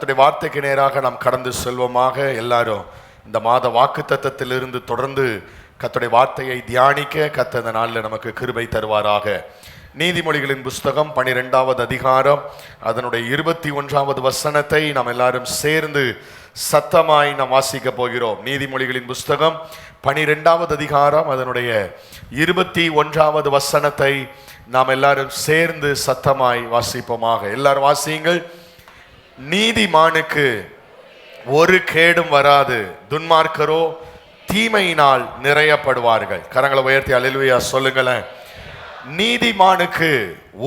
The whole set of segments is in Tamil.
கர்த்தருடைய வார்த்தைக்கு நேராக நாம் கடந்து செல்வோமாக. எல்லாரும் இந்த மாத வாக்குத்தத்தத்திலிருந்து தொடர்ந்து கர்த்தருடைய வார்த்தையை தியானிக்க கர்த்தர் இந்த நாளில் நமக்கு கிருபை தருவாராக. நீதிமொழிகளின் புஸ்தகம் 12வது அதிகாரம் அதனுடைய 21வது வசனத்தை நாம் எல்லாரும் சேர்ந்து சத்தமாய் நாம் வாசிக்க போகிறோம். நீதிமொழிகளின் புஸ்தகம் 12வது அதிகாரம் அதனுடைய 21வது வசனத்தை நாம் எல்லாரும் சேர்ந்து சத்தமாய் வாசிப்போமாக. எல்லாரும் வாசியுங்கள். நீதிமானுக்கு ஒரு கேடும் வராது, துன்மார்க்கரோ தீமையினால் நிறையப்படுவார்கள். கரங்களை உயர்த்தி அல்லேலூயா சொல்லுங்களேன். நீதிமானுக்கு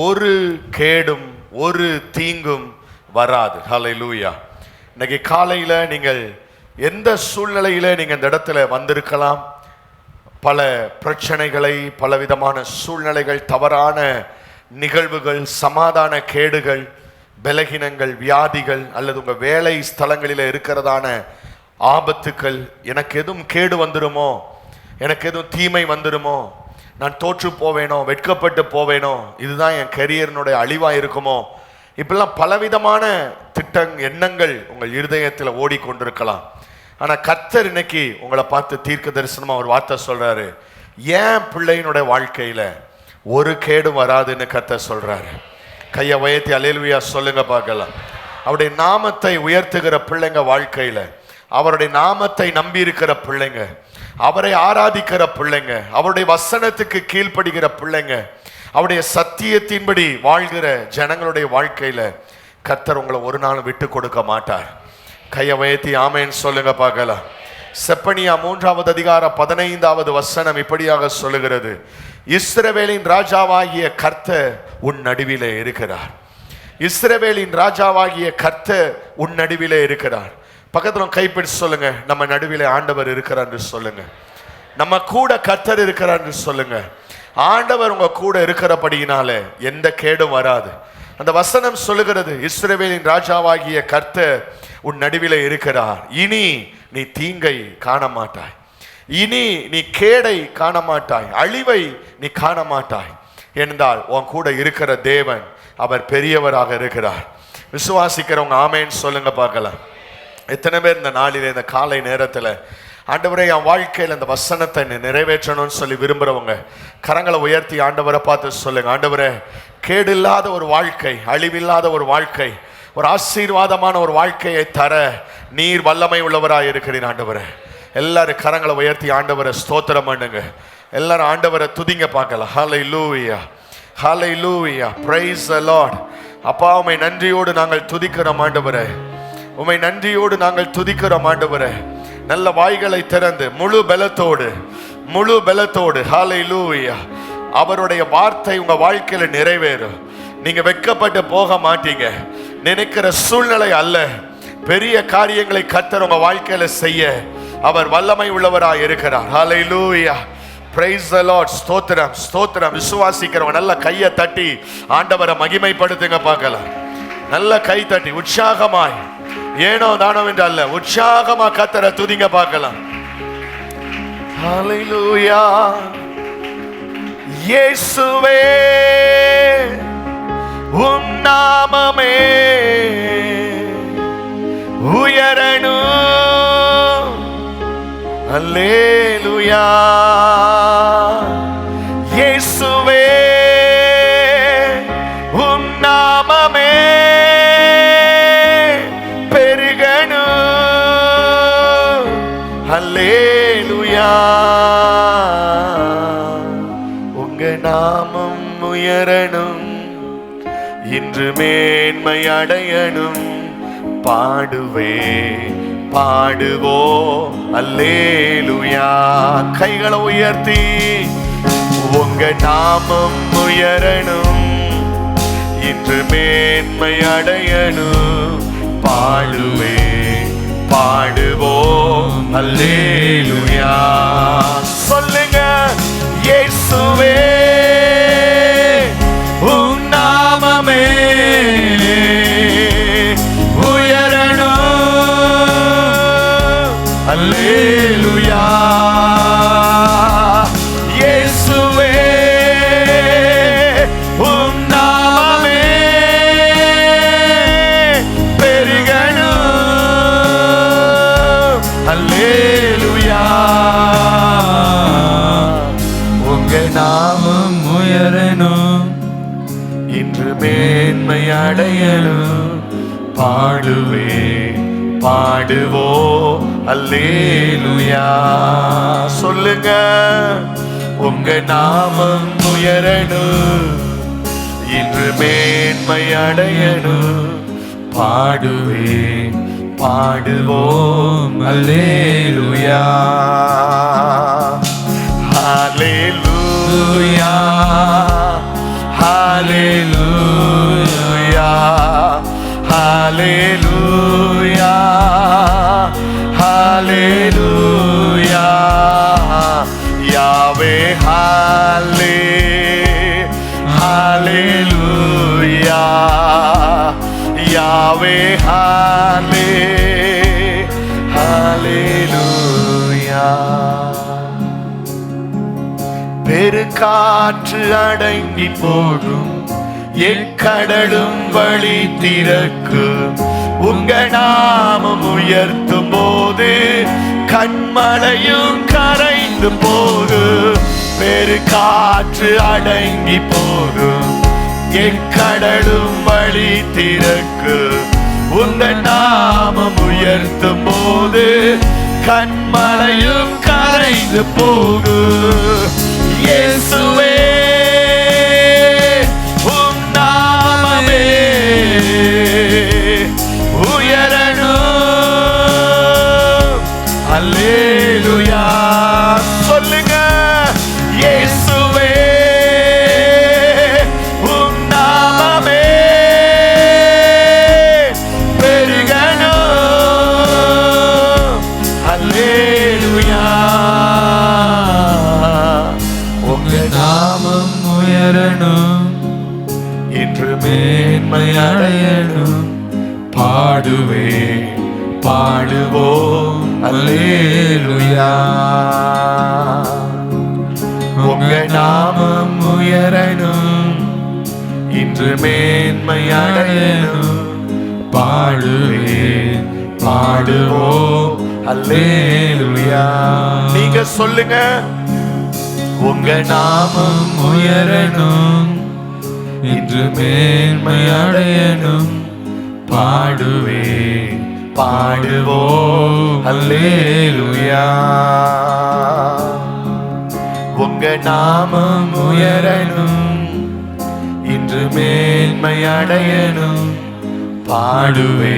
ஒரு கேடும் ஒரு தீங்கும் வராது. ஹல்லேலூயா. இன்னைக்கு காலையில நீங்கள் எந்த சூழ்நிலையில நீங்க இந்த இடத்துல வந்திருக்கலாம். பல பிரச்சனைகளை, பலவிதமான சூழ்நிலைகள், தவறான நிகழ்வுகள், சமாதான கேடுகள், பலகீனங்கள், வியாதிகள், அல்லது உங்க வேலை ஸ்தலங்களில் இருக்கிறதான ஆபத்துக்கள், எனக்கு எதுவும் கேடு வந்துடுமோ, எனக்கு எதுவும் தீமை வந்துடுமோ, நான் தோற்று போவேனோ, வெட்கப்பட்டு போவேனோ, இதுதான் என் கரியரினுடைய அழிவா இருக்குமோ, இப்பெல்லாம் பலவிதமான எண்ணங்கள் உங்கள் இருதயத்தில் ஓடிக்கொண்டிருக்கலாம். ஆனா கர்த்தர் இன்னைக்கு உங்களை பார்த்து தீர்க்க தரிசனமா ஒரு வார்த்தை சொல்றாரு. ஏன் பிள்ளையினுடைய வாழ்க்கையில ஒரு கேடு வராதுன்னு கர்த்தர் சொல்றாரு. கையை உயர்த்தி அல்லேலூயா சொல்லுங்க பார்க்கலாம். அவருடைய நாமத்தை உயர்த்துகிற பிள்ளைங்க வாழ்க்கையில, அவருடைய நாமத்தை நம்பி இருக்கிற பிள்ளைங்க, அவரை ஆராதிக்கிற பிள்ளைங்க, அவருடைய வசனத்துக்கு கீழ்ப்படுகிற பிள்ளைங்க, அவருடைய சத்தியத்தின்படி வாழ்கிற ஜனங்களுடைய வாழ்க்கையில கர்த்தர் உங்களை ஒரு நாள் விட்டு கொடுக்க மாட்டார். கையை உயர்த்தி ஆமென் சொல்லுங்க பார்க்கலாம். செப்பனியா 3வது அதிகாரம் 15வது வசனம் இப்படியாக சொல்லுகிறது. இஸ்ரவேலின் ராஜாவாகிய கர்த்தர் உன் நடுவிலே இருக்கிறார். இஸ்ரவேலின் ராஜாவாகிய கர்த்தர் உன் நடுவிலே இருக்கிறார். பக்கத்துல கைப்பிடிச்சு சொல்லுங்க, நம்ம நடுவிலே ஆண்டவர் இருக்கிறார் என்று சொல்லுங்க. நம்ம கூட கர்த்தர் இருக்கிறார் என்று சொல்லுங்க. ஆண்டவர் உங்க கூட இருக்கிறபடியினால எந்த கேடும் வராது. அந்த வசனம் சொல்லுகிறது, இஸ்ரவேலின் ராஜாவாகிய கர்த்தர் உன் நடுவிலே இருக்கிறார். இனி நீ தீங்கை காண மாட்டாய், இனி நீ கேடை காண மாட்டாய், அழிவை நீ காண மாட்டாய். என்றால் உன் கூட இருக்கிற தேவன் அவர் பெரியவராக இருக்கிறார். விசுவாசிக்கிறவங்க ஆமேன்னு சொல்லுங்க பார்க்கலாம். எத்தனை பேர் இந்த நாளிலே, இந்த காலை நேரத்தில் ஆண்டவரே என் வாழ்க்கையில் இந்த வசனத்தை நிறைவேற்றணும்னு சொல்லி விரும்புகிறவங்க கரங்களை உயர்த்தி ஆண்டவரை பார்த்து சொல்லுங்க. ஆண்டவரே, கேடு இல்லாத ஒரு வாழ்க்கை, அழிவில்லாத ஒரு வாழ்க்கை, ஒரு ஆசீர்வாதமான ஒரு வாழ்க்கையை தர நீர் வல்லமை உள்ளவராக இருக்கிறீர் ஆண்டவரே. எல்லாரும் கரங்களை உயர்த்தி ஆண்டவரை ஸ்தோத்திரம் பண்ணுங்க. எல்லாரும் ஆண்டவரை துதிங்க பார்க்கலாம். ஹல்லேலூயா, ஹல்லேலூயா, பிரைஸ் தி லார்ட். அப்பா, உம்மை நன்றியோடு நாங்கள் துதிக்கிறோம் ஆண்டவரே, உம்மை நன்றியோடு நாங்கள் துதிக்கிறோம் ஆண்டவரே. நல்ல வாய்களை திறந்து முழு பலத்தோடு ஹல்லேலூயா, அவருடைய வார்த்தை உங்க வாழ்க்கையில நிறைவேறும். நீங்க வெட்கப்பட்டு போக மாட்டீங்க. நினைக்கிற சூழ்நிலை அல்ல, பெரிய காரியங்களை கர்த்தர் உங்க வாழ்க்கையில செய்ய அவர் வல்லமை உள்ளவராய் இருக்கிறார். ஹல்லேலூயா, பிரைஸ் தி லார்ட். ஸ்தோத்திரம், ஸ்தோத்திரம். விசுவாசிக்கிறவங்க நல்ல கையை தட்டி ஆண்டவரை மகிமைப்படுத்துங்க பார்க்கலாம். நல்ல கை தட்டி உற்சாகமாய், ஏனோ தானோ என்று அல்ல, உற்சாகமா கர்த்தரை துதிங்க பார்க்கலாம். ஹல்லேலூயா. இயேசுவே உம் நாமமே உயரணும். அல்லேலூயா. இயேசுவே உம் நாமமே பெருகணும். அல்லேலூயா. உங்க நாமம் உயரணும், இன்று மேன்மை அடையணும். பாடுவோம் அல்லேலூயா. கைகளை உயர்த்தி உங்க நாமம் உயரணும், இன்று மேன்மை அடையணும். பாடுவோம் அல்லேலூயா. சொல்லுங்க, இயேசுவே உம் நாமமே உயரணும். அல்லேலூயா. இயேசுவே உம் நாமமே பெருகணும். மேன்மை அடையணும். பாடுவே பாடுவோ அல்லேலூயா. சொல்லுங்க, உங்க நாமம் உயரணும், இன்று மேன்மை அடையணும். பாடுவே பாடுவோம் அல்லேலூயா. ஹல்லேலூயா ஹல்லேலூயா ஹல்லேலூயா ஹல்லேலூயா. யாவே ஹல்லே ஹல்லேலூயா. யாவே ஹல்லே ஹல்லேலூயா. பெருக்காற்று அடங்கி போகும், எக்கடலும் வழி திறக்கும். உங்க நாமம் உயர்த்தும் போது கண்மலையும் கரைந்து போகும். பெருக்காற்று அடங்கி போகும், எக்கடலும் வழி திறக்கும். உங்க நாமம் உயர்த்தும் போது கண்மலையும் கரைந்து போகும். இயேசுவே உம் நாமமே உயரணும். அல்லேலூயா. சொல்லுங்க, இயேசுவே உம் நாமமே பெருகணும். அல்லேலூயா. நாமம் உயரணும், இன்று மேன்மை அடையணும். பாடுவே பாடுவோம் அல்லேலூயா. உங்க நாமம் உயரணும், இன்று மேன்மை அடையணும். பாடுவே பாடுவோம் அல்லேலூயா. நீங்க சொல்லுங்க, உங்க நாமம் உயரணும், இன்று மேன்மை அடையணும். பாடுவே பாடுவோம் அல்லேலூயா. உங்க நாமம் உயரணும், இன்று மேன்மை அடையணும். பாடுவே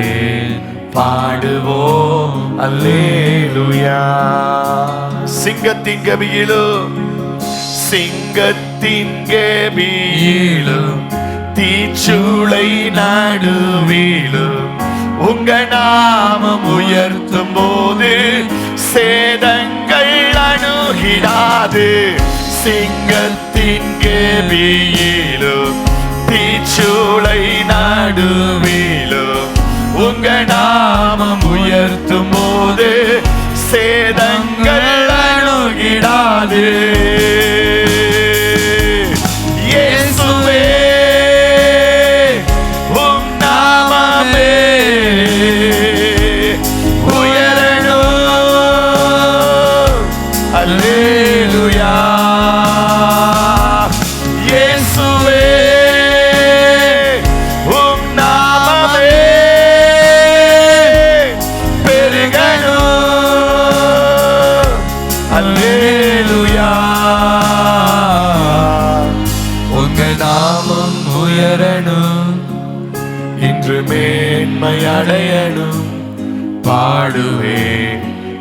பாடுவோம் அல்லேலூயா. சிங்கத்தின் கவியிலும் சிங்கத்தின் கெபியிலும் தீச்சூளை நடுவிலும் உங்க நாமம் உயர்த்தும் போது சேதங்கள் அணுகிடாது. சிங்கத்தின் கெபியிலும் தீச்சூளை நடுவிலும் உங்க நாமம் உயர்த்தும் போது சேதங்கள் அணுகிடாது. இயேசுவே உம் நாமமே உயரணும். அல்லேலூயா. இயேசுவே உம் நாமமே பெருகணும். அல்லேலூயா. உங்க நாமம் உயரணும், இன்று மேன்மை அடையணும். பாடுவே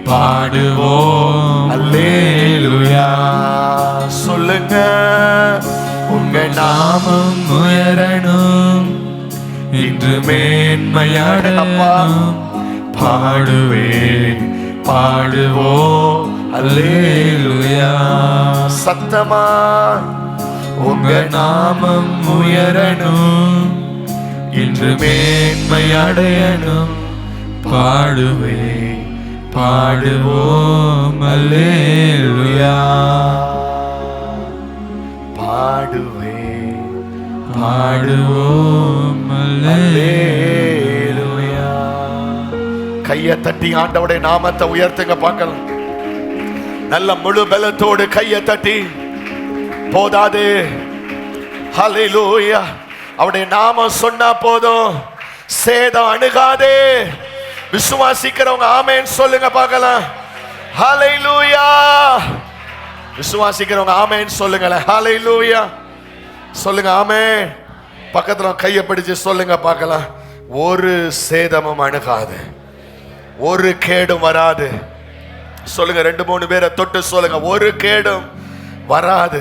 பாடுவோம் அல்லேலூயா. சொல்லுங்க, உங்க நாமம் உயரணும், இன்று மேன்மை அடையணும். பாடுவே பாடுவோம் அல்லேலூயா. சத்தமா, உங்க நாமம் உயரணும், இன்று மேன்மை அடையணும். பாடுவே பாடுவோம் அல்லேலூயா. பாடுவே பாடுவோம் அல்லேலூயா. கையை தட்டி ஆண்டவருடைய நாமத்தை உயர்த்துங்க பார்க்கலாம். நல்ல முழு பலத்தோடு கையை தட்டி. போதாது. ஹல்லேலூயா. அவருடைய நாமம் சொன்னா போதும், சேதம் அணுகாதே. விசுவாசிக்கிறவங்க ஆமென் சொல்லுங்க பார்க்கலாம். ஹல்லேலூயா. விசுவாசிக்கிறவங்க ஆமென் சொல்லுங்களேன். ஹல்லேலூயா சொல்லுங்க. ஆமென். பக்கத்துல கையை பிடிச்சு சொல்லுங்க பார்க்கலாம். ஒரு சேதமும் அணுகாது, ஒரு கேடும் வராது. சொல்லுங்க. 2-3 பேரை தொட்டு சொல்லுங்க. ஒரு கேடும் வராது.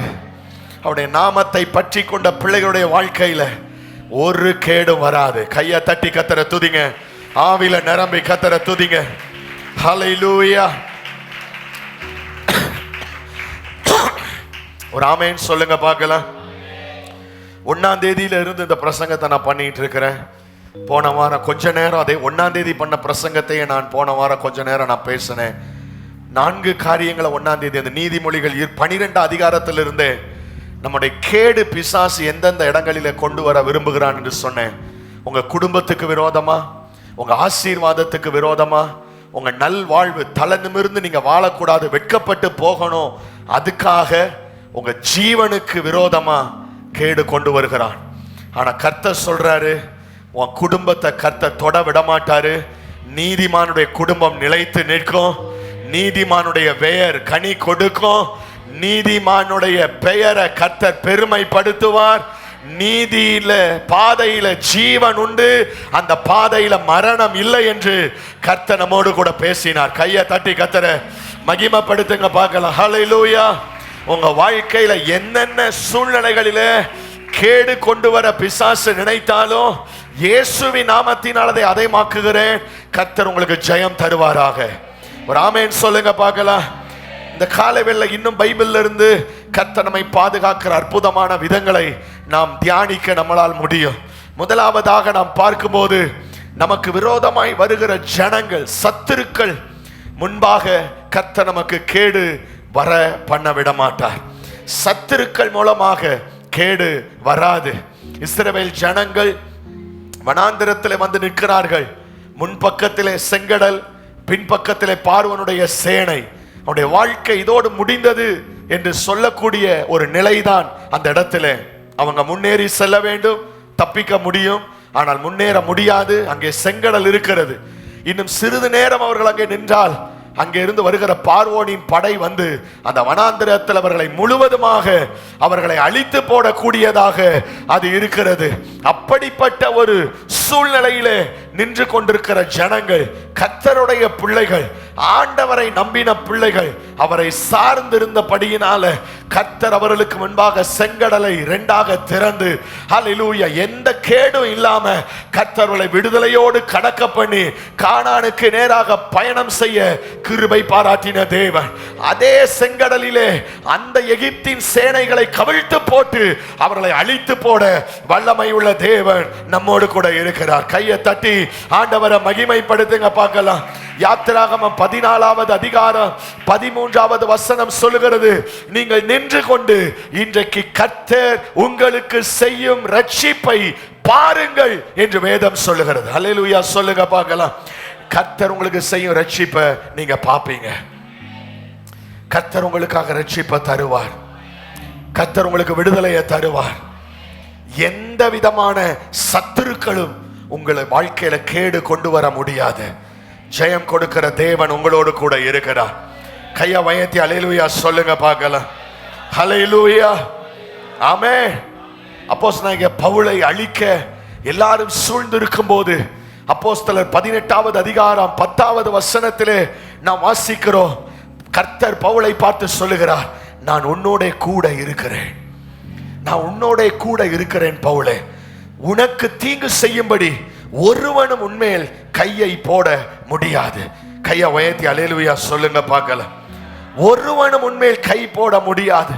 அவருடைய நாமத்தை பற்றி கொண்ட பிள்ளைகளுடைய வாழ்க்கையில ஒரு கேடும் வராது. கையை தட்டி கத்தரை துதிங்க. ஆவில நிரம்பி கத்தரை துதிங்க. ஹல்லேலூயா. ஒரு ஆமென் சொல்லுங்க பார்க்கலாம். 1ஆம் தேதியில இருந்து இந்த பிரசங்கத்தை நான் பண்ணிட்டு இருக்கிறேன். போன வாரம் கொஞ்ச நேரம் அதே 1ஆம் தேதி பண்ண பிரசங்கத்தையே நான் போன வாரம் கொஞ்ச நேரம் நான் பேசினேன். 4 காரியங்களை 1ஆம் தேதி அந்த நீதிமொழிகள் 12 அதிகாரத்திலிருந்து நம்முடைய கேடு பிசாசு எந்தெந்த இடங்களில கொண்டு வர விரும்புகிறான் என்று சொன்னேன். உங்க குடும்பத்துக்கு விரோதமா, உங்க ஆசீர்வாதத்துக்கு விரோதமா, உங்க நல்வாழ்வு தலை நிமிர்ந்து நீங்க வாழக்கூடாது, வெட்கப்பட்டு போகணும், அதுக்காக உங்க ஜீவனுக்கு விரோதமா கேடு கொண்டு வருகிறான். ஆனா கர்த்தர் சொல்றாரு, உன் குடும்பத்தை கர்த்தர் தொட விட மாட்டாரு. நீதிமானுடைய குடும்பம் நிலைத்து நிற்கும். நீதிமானுடைய பெயர் கனி கொடுக்கும். நீதிமானுடைய பெயரை கர்த்தர் பெருமைப்படுத்துவார். நீதியில பாதையில ஜீவன் உண்டு, அந்த பாதையில மரணம் இல்லை என்று கர்த்தர் நம்மோடு கூட பேசினார். கையை தட்டி கர்த்தரை மகிமைப்படுத்துங்க பார்க்கலாம். ஹல்லேலூயா. உங்க வாழ்க்கையில என்னென்ன சூழ்நிலைகளில கேடு கொண்டு வர பிசாசு நினைத்தாலும் இயேசுவின் நாமத்தினால் அதை அதைமாக்குகிறேன். கர்த்தர் உங்களுக்கு ஜெயம் தருவாராக. ஒரு ஆமென் சொல்லுங்க பார்க்கலாம். இந்த காலைவேளை இன்னும் பைபிள்ல இருந்து கர்த்தர் நம்மை பாதுகாக்கிற அற்புதமான விதங்களை நாம் தியானிக்க நம்மளால் முடியும். முதலாவதாக நாம் பார்க்கும்போது, நமக்கு விரோதமாய் வருகிற ஜனங்கள், சத்துருக்கள் முன்பாக கர்த்தர் நமக்கு கேடு வர பண்ண விட மாட்டார். சத்துருக்கள் மூலமாக கேடு வராது. இஸ்ரவேல் ஜனங்கள் வனாந்திரத்திலே வந்து நிற்கிறார்கள். முன்பக்கத்திலே செங்கடல், பின்பக்கத்திலே பார்வோனுடைய சேனை. அவருடைய வாழ்க்கை இதோடு முடிந்தது என்று சொல்லக்கூடிய ஒரு நிலைதான் அந்த இடத்துல. அவங்க முன்னேறி செல்ல வேண்டும், தப்பிக்க முடியும், ஆனால் முன்னேற முடியாது. அங்கே செங்கடல் இருக்கிறது. இன்னும் சிறிது நேரம் அவர்கள் அங்கே நின்றால் அங்கே இருந்து வருகிற பார்வோனின் படை வந்து அந்த வனாந்திரத்தில் அவர்களை முழுவதுமாக அவர்களை அழித்து போடக்கூடியதாக அது இருக்கிறது. அப்படிப்பட்ட ஒரு சூழ்நிலையிலே நின்று கொண்டிருக்கிற ஜனங்கள், கர்த்தருடைய பிள்ளைகள், ஆண்டவரை நம்பின பிள்ளைகள், அவரை சார்ந்திருந்தபடியினால கர்த்தர் அவர்களுக்கு முன்பாக செங்கடலை 2ஆக திறந்து, ஹல்லேலூயா, எந்த கேடும் இல்லாம கர்த்தர்களை விடுதலையோடு கடக்க பண்ணி கானானுக்கு நேராக பயணம் செய்ய கிருபை பாராட்டின தேவன். அதே செங்கடலிலே அந்த எகிப்தின் சேனைகளை கவிழ்த்து போட்டு அவர்களை அழித்து போட வல்லமை உள்ள தேவன் நம்மோடு கூட இருக்கிறார். கையை தட்டி ஆண்டவரை மகிமைப்படுத்துங்க பார்க்கலாம். யாத்திராகமம் 14வது அதிகாரம் 13வது வசனம் சொல்லுகிறது, நீங்கள் நின்று கொண்டு இன்றைக்கு கர்த்தர் உங்களுக்கு செய்யும் ரட்சிப்பை பாருங்கள் என்று வேதம் சொல்லுகிறது. ஹல்லேலூயா சொல்லுங்க பார்க்கலாம். கர்த்தர் உங்களுக்கு செய்யும் ரட்சிப்பை நீங்க பாப்பீங்க. கர்த்தர் உங்களுக்காக ரட்சிப்பை தருவார். கர்த்தர் உங்களுக்கு விடுதலையை தருவார். எந்த விதமான சத்துருக்களும் உங்களை வாழ்க்கையில கேடு கொண்டு வர முடியாது. ஜெயம் கொடுக்கிற தேவன் உங்களோடு கூட இருக்கிறார். கையை உயர்த்தி ஹல்லேலூயா சொல்லுங்க பார்க்கலாம். ஹல்லேலூயா. ஆமென். அப்போஸ்தலனாகிய பவுலை அழிக்க எல்லாரும் சூழ்ந்து இருக்கும் போது அப்போஸ்தலர் 18வது அதிகாரம் 10வது வசனத்திலே நாம் வாசிக்கிறோம், கர்த்தர் பவுலை பார்த்து சொல்லுகிறார், நான் உன்னோட கூட இருக்கிறேன். நான் உன்னோட கூட இருக்கிறேன் பவுலே. உனக்கு தீங்கு செய்யும்படி ஒருவனும் உன்மேல் கையை போட முடியாது. கையை உயர்த்தி ஹல்லேலூயா சொல்லுங்க பார்க்கலாம். ஒருவனும் உன்மேல் கை போட முடியாது.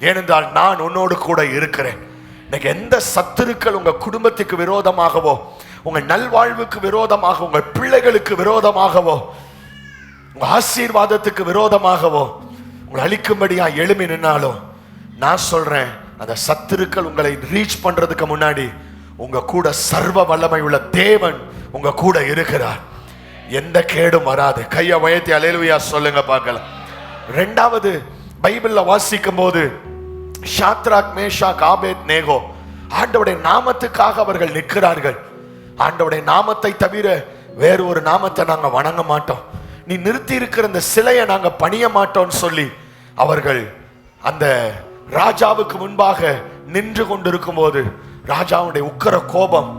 ஏனென்றால் நான் உன்னோடு கூட இருக்கிறேன். இன்னைக்கு எந்த சத்துருக்கள் உங்க குடும்பத்துக்கு விரோதமாகவோ, உங்க நல்வாழ்வுக்கு விரோதமாக, உங்க பிள்ளைகளுக்கு விரோதமாகவோ, உங்க ஆசீர்வாதத்துக்கு விரோதமாகவோ உங்களை அழிக்கும்படியா எழும்பி நின்னாலும், நான் சொல்றேன், அந்த சத்துருக்கள் உங்களை ரீச் பண்றதுக்கு முன்னாடி உங்க கூட சர்வ வல்லமை உள்ள தேவன் உங்க கூட இருக்கிறார். எந்த கேடும் வராது. கையை உயர்த்தி ஹல்லேலூயா சொல்லுங்க பார்க்கலாம். 2வது பைபிள்ல வாசிக்கும் போது ஷாத்ராக், மேஷாக், ஆபேத் நேகோ ஆண்டவருடைய நாமத்துக்காக அவர்கள் நிற்கிறார்கள். ஆண்டவருடைய நாமத்தை தவிர வேறு ஒரு நாமத்தை நாங்க வணங்க மாட்டோம், நீ நிறுத்தி இருக்கிற இந்த சிலையை நாங்க பணிய மாட்டோம்னு சொல்லி அவர்கள் அந்த ராஜாவுக்கு முன்பாக நின்று கொண்டிருக்கும் போது ராஜாவுடைய உக்கிர கோபம்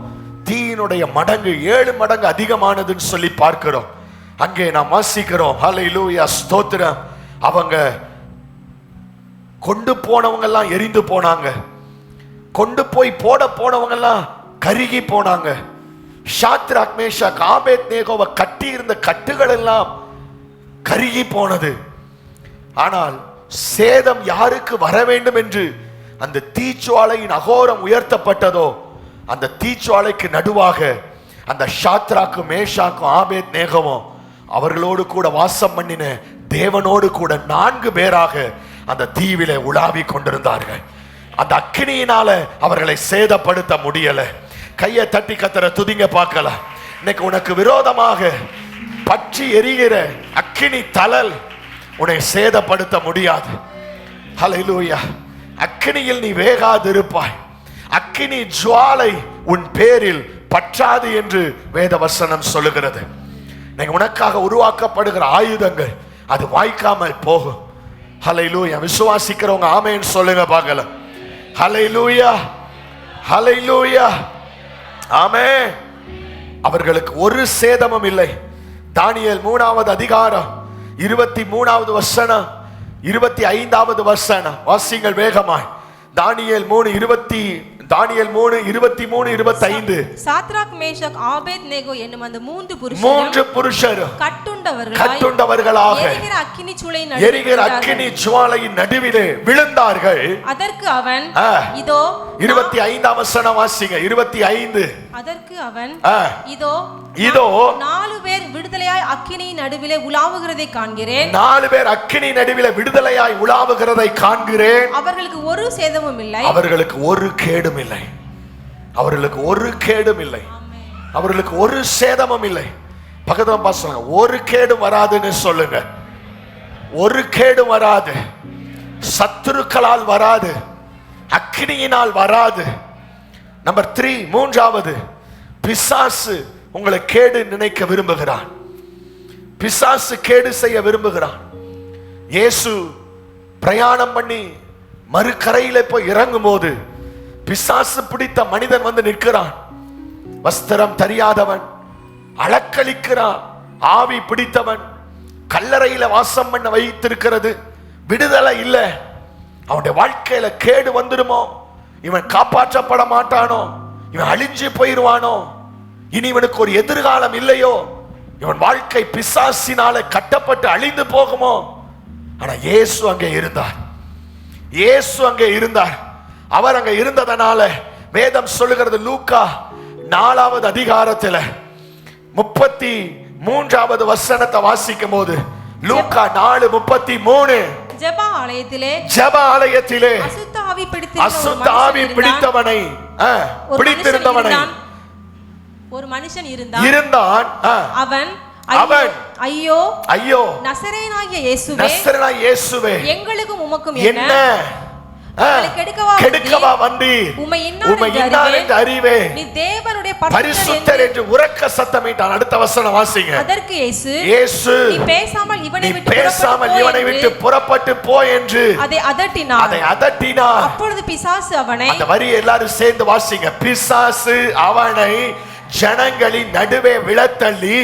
தீயினுடைய மடங்கு 7 மடங்கு அதிகமானதுன்னு சொல்லி பார்க்கிறோம். அங்கே நாம் வாசிக்கிறோம், ஹல்லேலூயா, ஸ்தோத்திரம். அவங்க கொண்டு போனவங்க எல்லாம் எரிந்து போனாங்க, கொண்டு போய் போட போனவங்க எல்லாம் கருகி போனாங்க. ஷாத்ராக் மேஷாக் ஆபேத்நேகோவை கட்டி இருந்த கட்டுகள் எல்லாம் கருகி போனது. ஆனால் சேதம் யாருக்கு வர வேண்டும் என்று அந்த தீச்சுவாலையின் அகோரம் உயர்த்தப்பட்டதோ அந்த தீச்சுவாலைக்கு நடுவாக அந்த ஷாத்ராக்கும் மேஷாக்கும் ஆபேத்நேகோவும் அவர்களோடு கூட வாசம் பண்ணின தேவனோடு கூட 4 பேராக அந்த தீவிலே உலாவி கொண்டிருந்தார்கள். அந்த அக்கினியினால அவர்களை சேதப்படுத்த முடியல. கையை தட்டி கத்தர துதிங்க பார்க்கலாம். இன்னைக்கு உனக்கு விரோதமாக பற்றி எரிகிற அக்கினி தழல் உன்னை சேதப்படுத்த முடியாது. ஹல்லேலூயா. அக்கினியில் நீ வேகாதிருப்பாய், அக்கினி ஜுவாலை உன் பேரில் பற்றாது என்று வேத வசனம் சொல்லுகிறது. நீங்க உனக்காக உருவாக்கப்படுகிற ஆயுதங்கள் அது வாய்க்காமல் போகும். ஹல்லேலூயா. விசுவாசிக்கிறவங்க ஆமென் சொல்லுங்க பார்க்கலாம். ஹல்லேலூயா, ஹல்லேலூயா, ஆமென். அவர்களுக்கு ஒரு சேதமும் இல்லை. தானியேல் 3வது அதிகாரம் 23வது வசனம் 25வது வசனம் வாசிங்கள் வேகமாய். தானியேல் 3:23-25. சாத்ராக் மேஷாக் ஆபேத்நேகோ என்னும் அந்த 3 புருஷரும் கட்டுண்டவர்களாக எரிகிற அக்கினி ஜுவாலையின் நடுவிலே விழுந்தார்கள். அதற்கு அவன் இதோ 25ஆம் வசனம் வாசிங்க. 25. அதற்கு அவன் இதோ 4 பேர் விடுதலையாய் அக்கினியின் நடுவிலே உலாவுகிறதை காண்கிறேன். 4 பேர் அக்கினி நடுவிலே விடுதலையாய் உலாவுகிறதை காண்கிறேன். அவர்களுக்கு ஒரு சேதமும் இல்லை, அவர்களுக்கு ஒரு கேடும் இல்லை, அவர்களுக்கு ஒரு கேடும் இல்லை, அவர்களுக்கு ஒரு சேதமும் இல்லை. பக்கத்துல பாசுங்க, ஒரு கேடும் வராதுன்னு சொல்லுங்க. ஒரு கேடும் வராது, சத்துருக்களால் வராது, அக்கினியினால் வராது. நம்பர் 3, 3வது, பிசாசு உங்களை கேடு நினைக்க விரும்புகிறான். பிசாசு கேடு செய்ய விரும்புகிறான். இயேசு பிரயாணம் பண்ணி மறுகரையில போய் இறங்கும் போது பிசாசு பிடித்த மனிதன் வந்து நிற்கிறான். வஸ்திரம் தெரியாதவன், அளக்களிக்கிறான், ஆவி பிடித்தவன், கல்லறையில வாசம் பண்ண வைத்திருக்கிறது, விடுதலை இல்லை. அவனுடைய வாழ்க்கையில கேடு வந்துடுமோ, இவன் காப்பாற்றப்பட மாட்டானோ, இவன் அழிஞ்சு போயிருவானோ, இனி இவனுக்கு ஒரு எதிர்காலம் இல்லையோ, இவன் வாழ்க்கை பிசாசினால கட்டப்பட்டு அழிந்து போகுமோ. ஆனா இயேசு அங்கே இருந்தார். இயேசு அங்கே இருந்தார். அவர் அங்கே இருந்ததனால வேதம் சொல்லுகிறது, லூக்கா 4வது அதிகாரத்தில் 33வது வசனத்தை வாசிக்கும் போது, லூக்கா 4:33, ஜெப ஆலயத்திலே அசுத்த ஆவி பிடித்தவனை பிடித்திருந்தவனை ஒரு மனுஷன் இருந்தான். அவன் ஐயோ நசரேயனாகிய இயேசுவே, எங்களுக்கும் உமக்கும் என்ன கெடுக்கவா வந்தீர்? உம்மை இன்னார் என்று அறிவேன். நீ தேவனுடைய பரிசுத்தர் என்று உரக்க சத்தமிட்டான். அடுத்த வசனம் வாசிங்க. அதற்கு இயேசு நீ பேசாமல் இவனை விட்டு புறப்பட்டு போ என்று அதை அதட்டினார். அப்பொழுது பிசாசு அவனை, அந்த வரி எல்லாரும் சேர்ந்து வாசிங்க. பிசாசு அவனை ஜனங்களின் நடுவே விழத்தள்ளி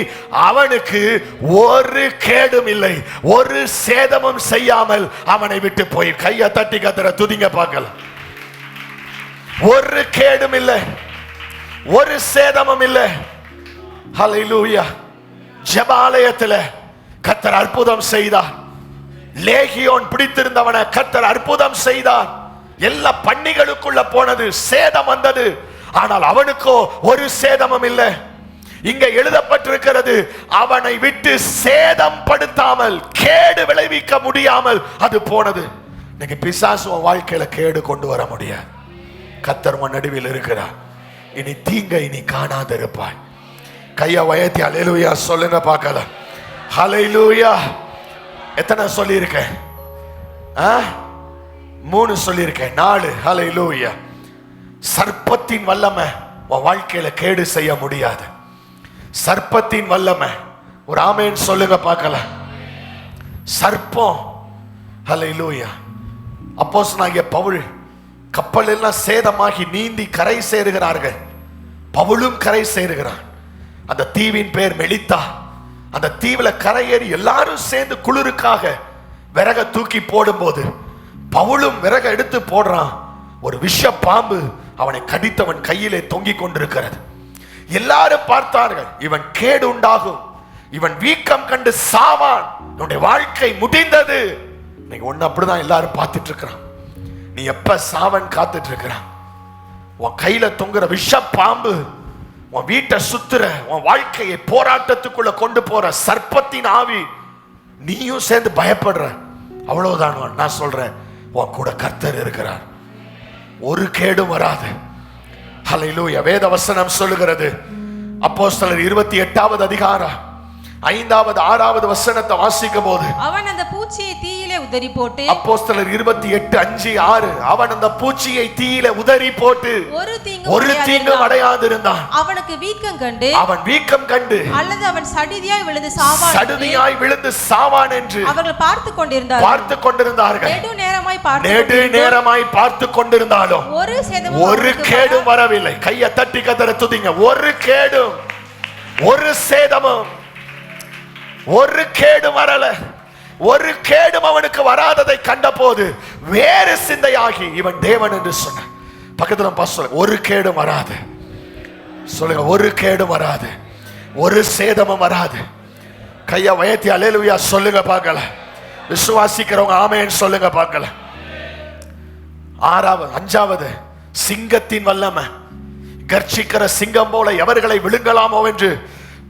அவனுக்கு ஒரு கேடும் இல்லை, ஒரு சேதமும் செய்யாமல் அவனை விட்டு போய். கையை தட்டி கத்தர துதிங்க பார்க்கலாம். ஒரு கேடும் இல்லை, ஒரு சேதமும் இல்லை. ஹல்லேலூயா. ஜெபாலயத்தில் கர்த்தர் அற்புதம் செய்தார். லேகியோன் பிடித்திருந்தவனை கர்த்தர் அற்புதம் செய்தார். எல்லா பன்னிகளுக்குள்ள போனது, சேதம் வந்தது, ஆனால் அவனுக்கோ ஒரு சேதமும் இல்லை. இங்க எழுதப்பட்டிருக்கிறது, அவனை விட்டு சேதம் படுத்தாமல், கேடு விளைவிக்க முடியாமல் அது போனது. நீங்க பிசாசு வாழ்க்கையில கேடு கொண்டு வர முடியாது. கர்த்தர் நடுவில் இருக்கிறார். இனி தீங்கை நீ காணாத இருப்பாய். கைய வயத்தி ஹல்லேலூயா சொல்லுங்க பார்க்கலாம். ஹல்லேலூயா. எத்தனை சொல்லியிருக்கேன்? 3 சொல்லியிருக்கேன். 4. ஹல்லேலூயா. சர்ப்பத்தின் வல்லமை உன் வாழ்க்கையில கேடு செய்ய முடியாது. சர்ப்பத்தின் வல்லமை, ஒரு ஆமென் சொல்லுங்க பார்க்கலாம். சர்ப்பம், ஹல்லேலூயா. அப்போஸ்தலனாகிய பவுல் கப்பல் எல்லாம் சேதமாகி நீந்தி கரை சேருகிறார்கள். பவுலும் கரை சேருகிறான். அந்த தீவின் பேர் மெலித்தா. அந்த தீவுல கரையேறி எல்லாரும் சேர்ந்து குளிருக்காக விறக தூக்கி போடும்போது பவுலும் விறக எடுத்து போடுறான். ஒரு விஷ பாம்பு அவனை கடித்தவன் கையிலே தொங்கிக் கொண்டிருக்கிறது. எல்லாரும் பார்த்தார்கள், இவன் கேடு உண்டாகும், இவன் வீக்கம் கண்டு சாவான், இவனுடைய வாழ்க்கை முடிந்தது. இன்னைக்கு ஒண்ணு அப்படிதான் எல்லாரும் பார்த்துட்டு இருக்கிறான். நீ எப்ப சாவன் காத்துட்டு இருக்கிறான். உன் கையில தொங்குற விஷ பாம்பு உன் வீட்டை சுத்துற, உன் வாழ்க்கையை போராட்டத்துக்குள்ள கொண்டு போற சர்ப்பத்தின் ஆவி, நீயும் சேர்ந்து பயப்படுற. அவ்வளவுதான். நான் சொல்றேன், உன் கூட கர்த்தர் இருக்கிறார். ஒரு கேடும் வராது. ஹல்லேலூயா. வேத வசனம் சொல்லுகிறது, அப்போஸ்தலர் 28வது அதிகாரம் 5வது 6வது வசனத்தை வாசிக்கும் போது, அவன் அந்த பூச்சியை தீயிலே உதறி போட்டு, அப்போஸ்தலர் 28:5-6, அவன் அந்த பூச்சியை தீயிலே உதறி போட்டு ஒரு தீங்கு அடையாதிருந்தான். அவனுக்கு வீக்கம் கண்டு, அவன் வீக்கம் கண்டு, அல்லது அவன் சடிதியாய் விழுந்து சாவான் என்று அவர்கள் பார்த்து கொண்டிருந்தார்கள். நெடு நேரமாய் பார்த்து கொண்டிருந்தாலும் ஒரு கேடும் வரவில்லை. கையை தட்டி கத்தர துதிங்க. ஒரு கேடும், ஒரு சேதமும், ஒரு கேடும் வரல. ஒரு கேடும் அவனுக்கு வராததை கண்ட போது வேறு சிந்தையாகி இவன் தேவன் என்று சொன்ன. பக்கத்துல சொல்லுங்க, ஒரு கேடும் வராது. சொல்லுங்க, ஒரு கேடும் வராது, ஒரு சேதமும் வராது. கையா வயத்தி அல்லேலூயா சொல்லுங்க பார்க்கல. விசுவாசிக்கிறவங்க ஆமென் சொல்லுங்க பார்க்கல. 5வது, சிங்கத்தின் வல்லமை. கர்ச்சிக்கிற சிங்கம் போல எவர்களை விழுங்கலாமோ என்று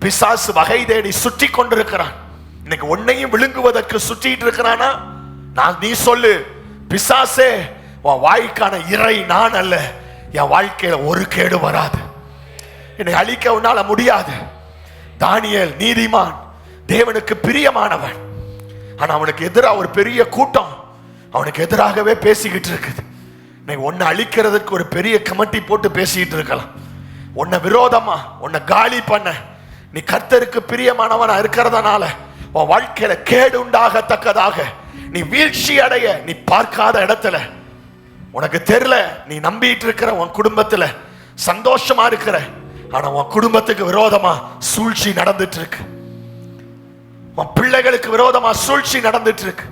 பிசாசு வகை தேடி சுற்றி கொண்டிருக்கிறான். இன்னைக்கு உன்னையும் விழுங்குவதற்கு சுற்றிட்டு இருக்கிறானா? நீ சொல்லு, பிசாசே, உன் வாய்க்கான இறை நான் அல்ல. என் வாழ்க்கையில ஒரு கேடு வராது. என்னை அழிக்க உன்னால முடியாது. தானியேல் நீதிமான், தேவனுக்கு பிரியமானவன். ஆனா அவனுக்கு எதிராக ஒரு பெரிய கூட்டம் அவனுக்கு எதிராகவே பேசிக்கிட்டு இருக்குது. இன்னைக்கு உன்னை அழிக்கிறதுக்கு ஒரு பெரிய கமிட்டி போட்டு பேசிக்கிட்டு இருக்கலாம். உன்னை விரோதமா, உன்னை காலி பண்ண. நீ கர்த்தருக்கு பிரியமானவனா இருக்கிறதுனால உன் வாழ்க்கையில கேடு உண்டாகத்தக்கதாக, நீ வீழ்ச்சி அடைய நீ பார்க்காத இடத்துல, உனக்கு தெரியல, நீ நம்பிட்டு இருக்கிற உன் குடும்பத்துல சந்தோஷமா இருக்கிற, ஆனா உன் குடும்பத்துக்கு விரோதமா சூழ்ச்சி நடந்துட்டு இருக்கு. உன் பிள்ளைகளுக்கு விரோதமா சூழ்ச்சி நடந்துட்டு இருக்கு.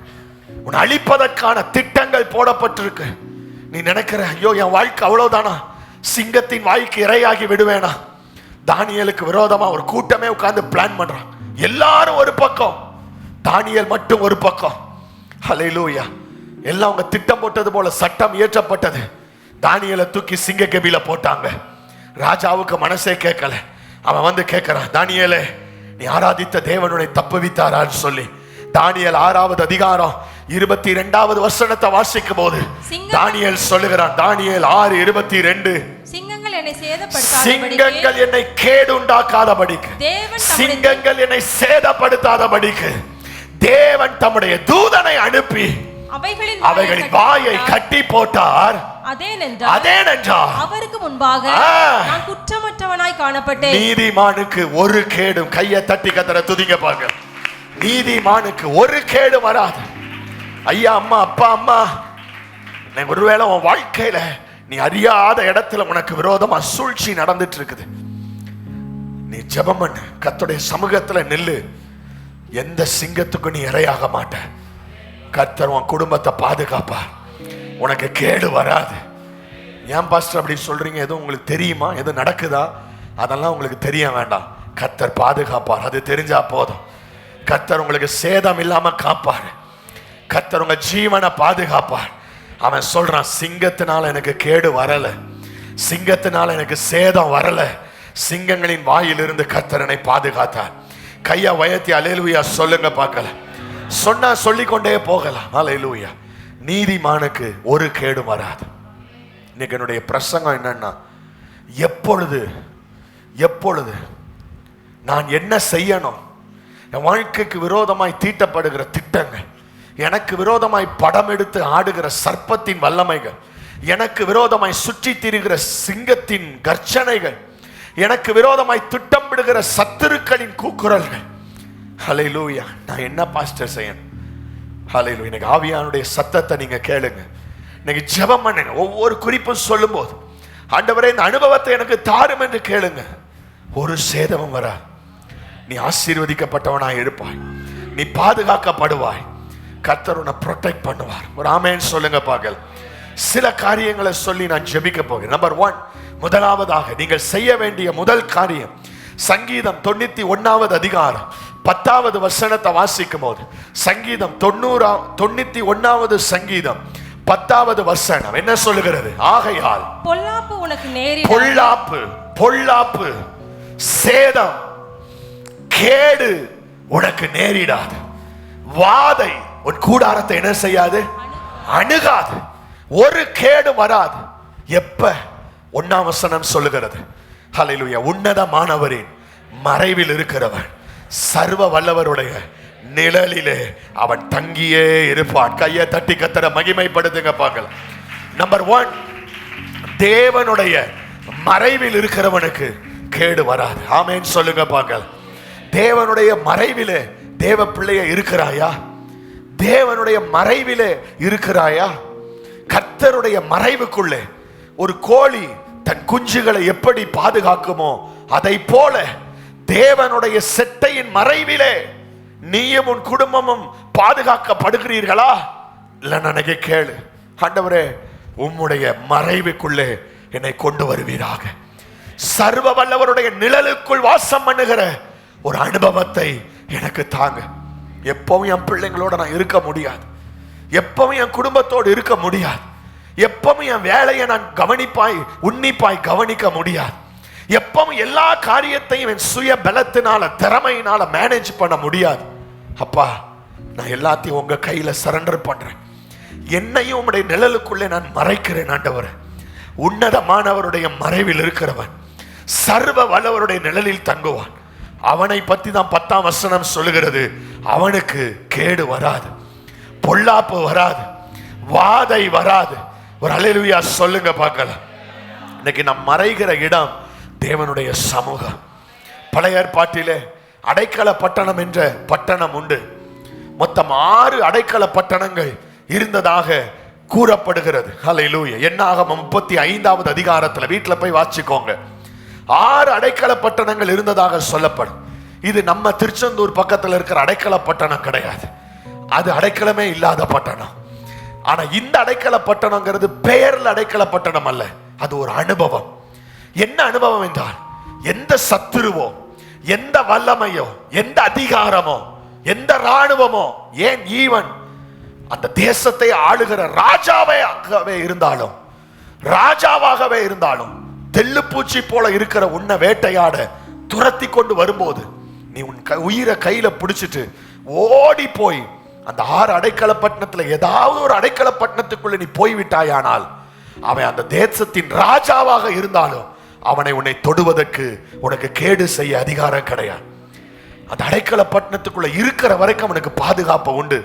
உன்னை அழிப்பதற்கான திட்டங்கள் போடப்பட்டிருக்கு. நீ நினைக்கிற, ஐயோ என் வாழ்க்கை அவ்வளவுதானா, சிங்கத்தின் வாய்க்கு இரையாகி விடுவேனா? தானியேலுக்கு விரோதமா ஒரு கூட்டமே உட்கார்ந்து பிளான் பண்றான். எல்லாரும் ஒரு பக்கம், தானியேல் மட்டும் ஒரு பக்கம். ஹல்லேலூயா. எல்லாம் அவங்க திட்டம் போட்டது போல சட்டம் இயற்றப்பட்டது. தானியேலை தூக்கி சிங்க கெபில போட்டாங்க. ராஜாவுக்கு மனசே கேட்கல. அவன் வந்து கேட்கிறான், தானியேலே, நீ ஆராதித்த தேவனுடைய தப்புவித்தாரான்னு சொல்லி. தானியேல் 6வது அதிகாரம் 22வது வசனத்தை வாசிக்கும் போது தானியேல் சொல்லுகிறான், தானியேல் 6:22, சிங்கங்கள் என்னை கேடு உண்டாக்காதபடிக்கு, சிங்கங்கள் என்னை சேதப்படுத்தாதபடிக்கு தேவன் தம்முடைய தூதனை அனுப்பி அவைகளின் வாயை கட்டி போட்டார். அதேனென்றால் அவருக்கு முன்பாக நான் குற்றமற்றவனாய் காணப்பட்டேன். நீதிமானுக்கு ஒரு கேடும், கையை தட்டி கத்தர துதிங்க பாருங்க. நீதிமானுக்கு ஒரு கேடு வராது. ஐயா, அம்மா, அப்பா, அம்மா, ஒருவேளை உன் வாழ்க்கையில நீ அறியாத இடத்துல உனக்கு விரோதமா சூழ்ச்சி நடந்துட்டு இருக்குது. நீ ஜெபம் பண்ணு, கர்த்தருடைய சமூகத்துல நில்லு. எந்த சிங்கத்துக்கும் நீ இரையாக மாட்ட. கர்த்தர் உன் குடும்பத்தை பாதுகாப்பார். உனக்கு கேடு வராது. ஏன் பாஸ்டர் அப்படி சொல்றீங்க? எதுவும் உங்களுக்கு தெரியுமா? எதுவும் நடக்குதா? அதெல்லாம் உங்களுக்கு தெரிய வேண்டாம். கர்த்தர் பாதுகாப்பார். அது தெரிஞ்சா போதும். கர்த்தர் உங்களுக்கு சேதம் இல்லாம காப்பார். கர்த்தர் உங்க ஜீவனை பாதுகாப்பார். அவன் சொல்றான், சிங்கத்தினால எனக்கு கேடு வரல, சிங்கத்தினால எனக்கு சேதம் வரல. சிங்கங்களின் வாயிலிருந்து கர்த்தரனை பாதுகாத்தார். கையா வயத்தி அல்லேலூயா சொல்லுங்க பார்க்கல. சொன்னா சொல்லிக்கொண்டே போகலாம். அல்லேலூயா. நீதிமானுக்கு ஒரு கேடு வராது. இன்னைக்கு என்னுடைய பிரசங்கம் என்னன்னா, எப்பொழுது நான் என்ன செய்யணும், என் வாழ்க்கைக்கு விரோதமாய் தீட்டப்படுகிற திட்டங்கள், எனக்கு விரோதமாய் படம் எடுத்து ஆடுகிற சர்ப்பத்தின் வல்லமைகள், எனக்கு விரோதமாய் சுற்றி திரிகிற சிங்கத்தின் கர்ச்சனைகள், எனக்கு விரோதமாய் திட்டமிடுகிற சத்துருக்களின் கூக்குரல்கள். ஹல்லேலூயா. நான் என்ன பாஸ்டர் செய்யணும்? ஹல்லேலூயா. இன்னைக்கு ஆவியானுடைய சத்தத்தை நீங்க கேளுங்க. இன்னைக்கு ஜெபம் பண்ணுங்க. ஒவ்வொரு குறிப்பும் சொல்லும் போது, ஆண்டவரே இந்த அனுபவத்தை எனக்கு தாரும் என்று கேளுங்க. ஒரு சேதமும் வரா. நீ ஆசீர்வதிக்கப்பட்டவனாய் இருப்பாய், நீ பாதுகாக்கப்படுவாய், கர்த்தர் உன்னை ப்ரொடெக்ட் பண்ணுவார். ஒரு ஆமென் சொல்லுங்க பாக்கல். சில காரியங்களை சொல்லி நான் ஜெபிக்க போகிறேன். நம்பர் 1, முதலாவதாக நீங்கள் செய்ய வேண்டிய முதல் காரியம், சங்கீதம் 91வது அதிகாரம் 10வது வசனத்தை வாசிக்கும் போது, சங்கீதம் 91வது சங்கீதம் 10வது வசனம் என்ன சொல்லுகிறது? ஆகையால் பொல்லாப்பு உனக்கு நேரிடாது. பொல்லாப்பு, சேதம், கேடு உனக்கு நேரிடாது. வாதை உன் கூடாரத்தை என்ன செய்யாது? அணுகாது. ஒரு கேடு வராது. எப்ப? 1ஆம் வசனம் சொல்லுகிறது. ஹல்லேலூயா. உன்னதமானவரின் மறைவில் இருக்கிறவன் சர்வ வல்லவருடைய நிழலிலே அவன் தங்கியே இருப்பான். கையை தட்டி கர்த்தரை மகிமைப்படுத்துங்க பார்க்கலாம். நம்பர் 1, தேவனுடைய மறைவில் இருக்கிறவனுக்கு கேடு வராது. ஆமென் சொல்லுங்க பார்க்கலாம். தேவனுடைய மறைவிலே தேவ பிள்ளைய இருக்கிறாயா? தேவனுடைய மறைவிலே இருக்கிறாயா? கர்த்தருடைய மறைவுக்குள்ளே ஒரு கோழி தன் குஞ்சுகளை எப்படி பாதுகாக்குமோ அதை போல தேவனுடைய செட்டையின் மறைவிலே நீயும் உன் குடும்பமும் பாதுகாக்கப்படுகிறீர்களா? இல்ல நினைக்க கேளு. ஆண்டவரே, உம்முடைய மறைவுக்குள்ளே என்னை கொண்டு வருவீராக. சர்வ வல்லவருடைய நிழலுக்குள் வாசம் பண்ணுகிற ஒரு அனுபவத்தை எனக்கு தாங்க. எப்பவும் என் பிள்ளைங்களோட நான் இருக்க முடியாது, எப்பவும் என் குடும்பத்தோடு இருக்க முடியாது, எப்பவும் என் வேலையை நான் உன்னிப்பாய் கவனிக்க முடியாது, எப்பவும் எல்லா காரியத்தையும் என் சுய பலத்தினால திறமையினால மேனேஜ் பண்ண முடியாது. அப்பா, நான் எல்லாத்தையும் உங்க கையில சரண்டர் பண்றேன். என்னையும் உம்முடைய நிழலுக்குள்ளே நான் மறைக்கிறேன். ஆண்டவரே, உன்னதமானவருடைய மறைவில் இருக்கிறவன் சர்வ வல்லவருடைய நிழலில் தங்குவான். அவனை பத்தி தான் 10ஆம் வசனம் சொல்லுகிறது. அவனுக்கு கேடு வராது, பொல்லாப்பு வராது, வாதை வராது. ஒரு அல்லேலூயா சொல்லுங்க பார்க்கலாம். இன்னைக்கு நாம் மறைகிற இடம் தேவனுடைய சமூகம். பழைய ஏற்பாட்டிலே அடைக்கல பட்டணம் என்ற பட்டணம் உண்டு. மொத்தம் 6 அடைக்கல பட்டணங்கள் இருந்ததாக கூறப்படுகிறது. ஹல்லேலூயா. என்னாகமம் 35வது அதிகாரத்துல வீட்டுல போய் வாசிக்கோங்க. 6 அடைக்கல பட்டணங்கள் இருந்ததாக சொல்லப்படும். இது நம்ம திருச்செந்தூர் பக்கத்துல இருக்கிற அடைக்கல பட்டணம் கிடையாது. அது அடைக்கலமே இல்லாத பட்டணம். ஆனா இந்த அடைக்கல பட்டணங்கிறது பெயர்ல அடைக்கல பட்டணம் அல்ல, அது ஒரு அனுபவம். என்ன அனுபவம் என்றால், எந்த சத்துருவோ, எந்த வல்லமையோ, எந்த அதிகாரமோ, எந்த ராணுவமோ, ஏன் ஈவன் அந்த தேசத்தை ஆளுகிற ராஜாவாகவே இருந்தாலும் தெல்லுப்பூச்சி போல இருக்கிற உன்னை வேட்டையாட துரத்தி கொண்டு வரும்போது நீ உன் உயிரை கையில பிடிச்சிட்டு ஓடி போய் அந்த 6 அடைக்கலப்பட்டினத்துல ஏதாவது ஒரு அடைக்கலப்பட்டினத்துக்குள்ள நீ போய்விட்டாயானால், அவன் அந்த தேசத்தின் ராஜாவாக இருந்தாலும் அவனை உன்னை தொடுவதற்கு உனக்கு கேடு செய்ய அதிகாரம் கிடையாது. அந்த அடைக்கலப்பட்டினத்துக்குள்ள இருக்கிற வரைக்கும் அவனுக்கு பாதுகாப்பு உண்டு.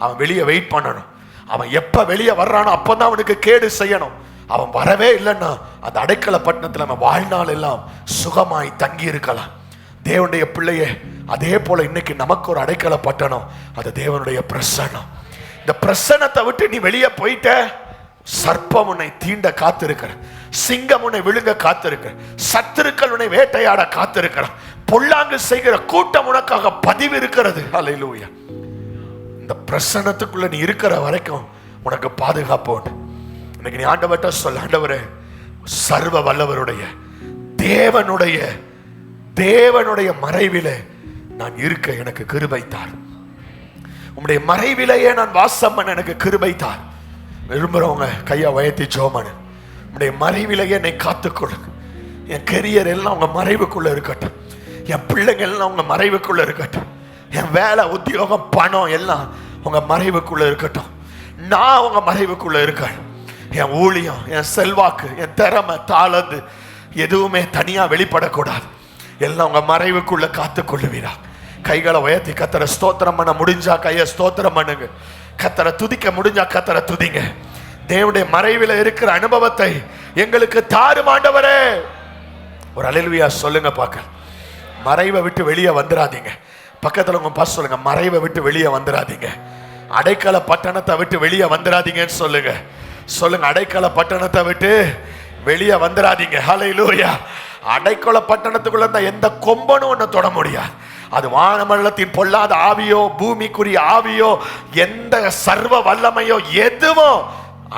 அவன் வெளியே வெயிட் பண்ணணும். அவன் எப்ப வெளியே வர்றானோ அப்பதான் அவனுக்கு கேடு செய்யணும். அவன் வரவே இல்லைன்னா அந்த அடைக்கல பட்டணத்தில் அவன் வாழ்நாள் எல்லாம் சுகமாய் தங்கி இருக்கலாம். தேவனுடைய பிள்ளையே, அதே போல இன்னைக்கு நமக்கு ஒரு அடைக்கல பட்டணம், அது தேவனுடைய பிரசன்னம். இந்த பிரசன்னத்தை விட்டு நீ வெளியே போயிட்ட, சர்ப்பம் உன்னை தீண்ட காத்திருக்கிற, சிங்கம் உன்னை விழுங்க காத்திருக்கிற, சத்துருக்கள் உன்னை வேட்டையாட காத்திருக்கிற, பொல்லாங்கு செய்கிற கூட்டம் உனக்காக பதிவு இருக்கிறது. ஹல்லேலூயா. இந்த பிரசன்னத்துக்குள்ள நீ இருக்கிற வரைக்கும் உனக்கு பாதுகாப்பு உண்டு. இன்னைக்கு நீ ஆண்டவர்ட்ட சொல்ல, ஆண்டவரே, சர்வ வல்லவருடைய தேவனுடைய மறைவிலே நான் இருக்க எனக்கு கிருபை தார். உம்முடைய மறைவிலேயே நான் வாசம் பண்ண எனக்கு கிருபை தார். விரும்புறவங்க கையை உயர்த்தி ஜெபம். உம்முடைய மறைவிலேயே என்னை காத்துக்கொள்ளுங்க. என் கெரியர் எல்லாம் உங்க மறைவுக்குள்ள இருக்கட்டும். என் பிள்ளைங்க எல்லாம் உங்க மறைவுக்குள்ள இருக்கட்டும். என் வேலை, உத்தியோகம், பணம் எல்லாம் உங்க மறைவுக்குள்ள இருக்கட்டும். நான் உங்க மறைவுக்குள்ள இருக்கேன். என் ஊழியம், என் செல்வாக்கு, என் திறமை, தாளந்து எதுவுமே தனியா வெளிப்படக்கூடாது. எல்லாம் உங்க மறைவுக்குள்ள காத்துக்கொள்ளுவீரா. கைகளை உயர்த்தி கர்த்தரை ஸ்தோத்திரம் பண்ண முடிஞ்சா கையை ஸ்தோத்திரம் பண்ணுங்க. கர்த்தரை துதிக்க முடிஞ்சா கர்த்தரை துதிங்க. தேவனுடைய மறைவில் இருக்கிற அனுபவத்தை எங்களுக்கு தாரும் ஆண்டவரே. ஒரு அல்லேலூயா சொல்லுங்க பார்க்க. மறைவை விட்டு வெளியே வந்துடாதீங்க. பக்கத்துல உங்க பாஸ் சொல்லுங்க, மறைவை விட்டு வெளியே வந்துடாதீங்க. அடைக்கல பட்டணத்தை விட்டு வெளியே வந்துடாதீங்கன்னு சொல்லுங்க. சொல்லுங்க, அடைக்கல பட்டணத்தை விட்டு வெளியே வந்துடாதீங்க. ஹல்லேலூயா. அடைக்கல பட்டணத்துக்குள்ள இருந்தா எந்த கொம்பனும் ஒன்ன தொட முடியாது. அது வானமண்டலத்தின் பொல்லாத ஆவியோ பூமிக்குரிய ஆவியோ எந்த சர்வ வல்லமையோ எதுவும்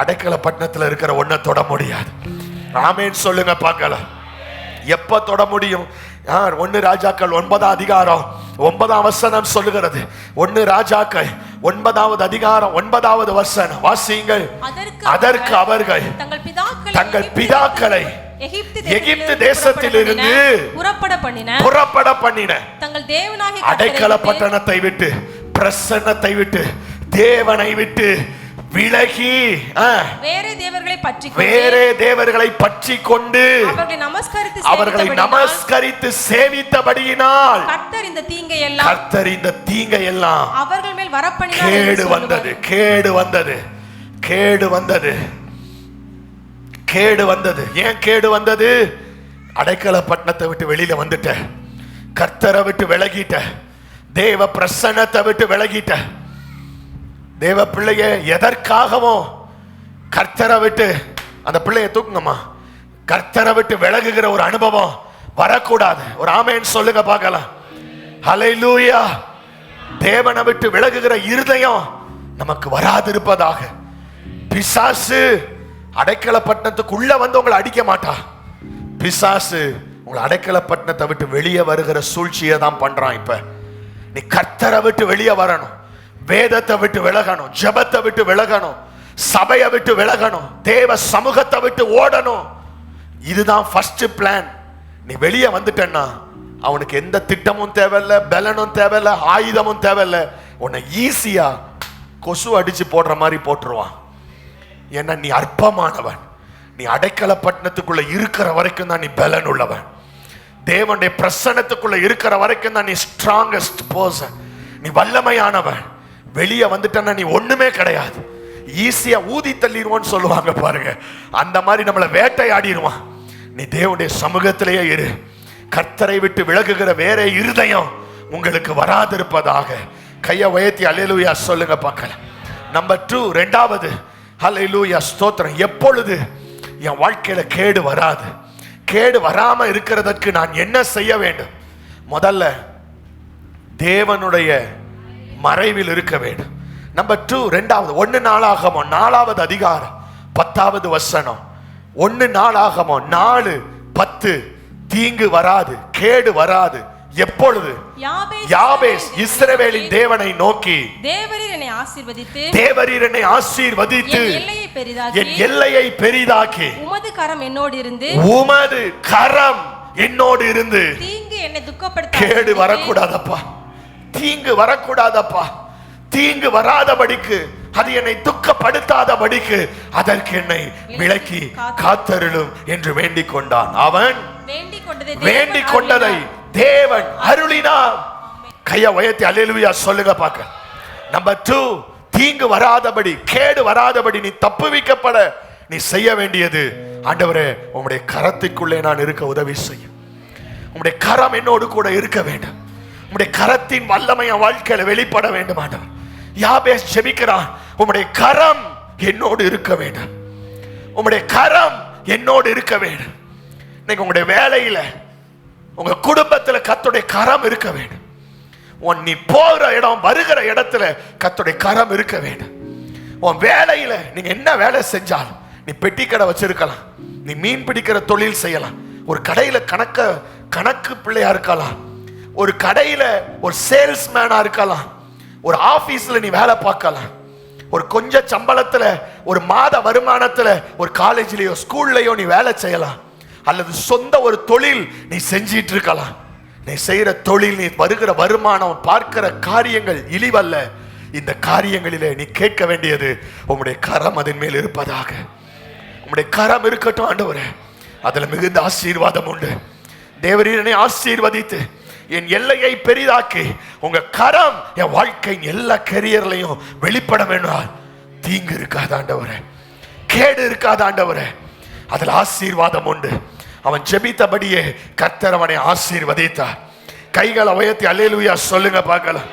அடைக்கல பட்டணத்துல இருக்கிற ஒன்ன தொட முடியாது. ஆமென் சொல்லுங்க பார்க்கலாம். எப்ப தொட முடியும்? 1 ராஜாக்கள் 9ஆம் அதிகாரம் 9ஆம் வசனம் சொல்லுகிறது. 1 ராஜாக்கள் 9வது அதிகாரம் 9வது வசனம் வாசியுங்கள். அதற்கு அவர்கள் தங்கள் பிதாக்களை எகிப்து தேசத்திலிருந்து புறப்பட பண்ணின அடைக்கல பட்டணத்தை விட்டு, பிரசன்னத்தை விட்டு, தேவனை விட்டு விலகி வேறே தேவர்களை பற்றி கொண்டு அவர்களை நமஸ்கரித்து சேவித்தபடியினால் கர்த்தர் இந்த தீங்கை எல்லாம் அவர்கள் மேல் வரப்பண்ணினார். கேடு வந்தது, கேடு வந்தது, கேடு வந்தது, கேடு வந்தது. ஏன் கேடு வந்தது? அடைக்கல பட்டணத்தை விட்டு வெளியில வந்துட்ட, கர்த்தரை விட்டு விலகிட்ட, தேவ பிரசன்னத்தை விட்டு விலகிட்ட. தேவ பிள்ளைய எதற்காகவும் கர்த்தரை விட்டு, அந்த பிள்ளைய தூக்குங்கம்மா, கர்த்தரை விட்டு விலகுகிற ஒரு அனுபவம் வரக்கூடாது. ஒரு ஆமென் சொல்லுங்க பார்க்கலாம். ஹல்லேலூயா. தேவனை விட்டு விலகுகிற இருதயம் நமக்கு வராதிருப்பதாக. பிசாசு அடைக்கல பட்டணத்துக்குள்ள வந்து உங்களை அடிக்க மாட்டா. பிசாசு உங்களை அடைக்கல பட்டணத்தை விட்டு வெளியே வருகிற சூழ்ச்சியை தான் பண்றான். இப்ப நீ கர்த்தரை விட்டு வெளியே வரணும், வேதத்தை விட்டு விலகணும், ஜெபத்தை விட்டு விலகணும், சபையை விட்டு விலகணும், தேவ சமூகத்தை விட்டு ஓடணும். இதுதான் ஃபர்ஸ்ட் பிளான். நீ வெளியே வந்துட்டேன்னா அவனுக்கு எந்த திட்டமும் தேவையில்லை, பலனும் தேவையில்லை, ஆயுதமும் தேவையில்லை. உன்னை ஈஸியா கொசு அடிச்சு போடுற மாதிரி போட்டுருவான். ஏன்னா நீ அற்பமானவன். நீ அடைக்கல பட்டணத்துக்குள்ள இருக்கிற வரைக்கும் தான் நீ பலன் உள்ளவன். தேவனுடைய பிரசன்னத்துக்குள்ள இருக்கிற வரைக்கும் தான் நீ ஸ்ட்ராங்கஸ்ட் பர்சன், நீ வல்லமையானவன். வெளியே வந்துட்டேன்னா நீ ஒண்ணுமே கிடையாது. ஈஸியா ஊதி தள்ளிடுவோன்னு சொல்லுவாங்க பாருங்க, அந்த மாதிரி நம்மளை வேட்டையாடிடுவான். நீ தேவனுடைய சமூகத்திலேயே இரு. கர்த்தரை விட்டு விலகுகிற வேற இருதயம் உங்களுக்கு வராதிருப்பதாக. கையை உயர்த்தி அல்லேலூயா சொல்லுங்க பார்க்கலாம். நம்பர் 2, ரெண்டாவது அல்லேலூயா ஸ்தோத்திரம். எப்பொழுது என் வாழ்க்கையில கேடு வராது, கேடு வராம இருக்கிறதற்கு நான் என்ன செய்ய வேண்டும்? முதல்ல தேவனுடைய மறைவில் இருக்க வேண்டும். நம்பர் 2, ரெண்டாவது 1 நாளாகமம் 4வது அதிகாரம் 10வது வசனம். 1 நாளாகமம் 4:10. தீங்கு வராது, கேடு வராது. எப்பொழுது? யாபேஸ் இஸ்ரவேலின் தேவனை நோக்கி, தேவரீர் என்னை ஆசீர்வதித்து, தேவரீர் என்னை ஆசீர்வதித்து என் எல்லையை பெரிதாக்கி, உமது கரம் என்னோடு இருந்து, உமது கரம் என்னோடு இருந்து தீங்கு என்னை துக்கப்படுத்த, கேடு வரக்கூடாதப்பா, தீங்கு வரக்கூடாதப்பா, தீங்கு வராதபடிக்கு, அது என்னை துக்கப்படுத்தாதபடிக்கு அதற்கு என்னை விலக்கி காத்தருளும் என்று வேண்டிக் கொண்டான். அவன் வேண்டிக் கொண்டதை தேவன் அருளினார். கையை உயர்த்தி அல்லேலூயா சொல்லுங்க பார்க்க. நம்பர் 2, தீங்கு வராதபடி, கேடு வராதபடி நீ தப்புவிக்கப்பட நீ செய்ய வேண்டியது, ஆண்டவரே உம்முடைய கரத்துக்குள்ளே நான் இருக்க உதவி செய்யும். உம்முடைய கரம் என்னோடு கூட இருக்க வேண்டும். உம்முடைய கரத்தின் வல்லமை என் வாழ்க்கையில வெளிப்பட வேண்டும். ஆண்டவர் யாபேஸ் ஜெபிக்கிறான், உம்முடைய கரம் என்னோடு இருக்க வேண்டும், உம்முடைய கரம் என்னோடு இருக்க வேண்டும். இன்னைக்கு உங்களுடைய வேலையில, உங்க குடும்பத்துல கர்த்தருடைய கரம் இருக்க வேண்டும். நீ போகிற இடம், வருகிற இடத்துல கர்த்தருடைய கரம் இருக்க வேண்டும். உன் வேலையில நீங்க என்ன வேலை செஞ்சாலும், நீ பெட்டி கடை வச்சிருக்கலாம், நீ மீன் பிடிக்கிற தொழில் செய்யலாம், ஒரு கடையில கணக்கு பிள்ளையா இருக்கலாம், ஒரு கடையில ஒரு சேல்ஸ்மேனா இருக்கலாம், ஒரு ஆபீஸ்ல நீ வேலை பார்க்கலாம், ஒரு கொஞ்ச சம்பளத்துல, ஒரு மாத வருமானத்துல ஒரு காலேஜ்லயோ ஸ்கூல்லயோ நீ வேலை செய்யலாம், அல்லது சொந்த ஒரு தொழில் நீ செஞ்சிட்டு இருக்கலாம். நீ செய்யற தொழில், நீ வருகிற வருமானம், பார்க்கிற காரியங்கள் இழிவல்ல. இந்த காரியங்களிலே நீ கேட்க வேண்டியது, உம்முடைய கரம் அதன் மேல் இருப்பதாக. உம்முடைய கரம் இருக்கட்டும் ஆண்டவரே, அதுல மிகுந்த ஆசீர்வாதம் உண்டு. தேவரீர் என்னை ஆசீர்வதித்து என் எல்லையை பெரிதாக்கி, உங்க கரம் என் வாழ்க்கையின் எல்லா கரியர்லையும் வெளிப்பட வேண்டாம். தீங்கு இருக்காது ஆண்டவரே, கேடு இருக்காது ஆண்டவரே, அதில் ஆசீர்வாதம் உண்டு. அவன் ஜெபித்தபடியே கர்த்தர் அவனை ஆசீர்வதித்தார். கைகளை உயர்த்தி அல்லேலூயா சொல்லுங்க பார்க்கலாம்.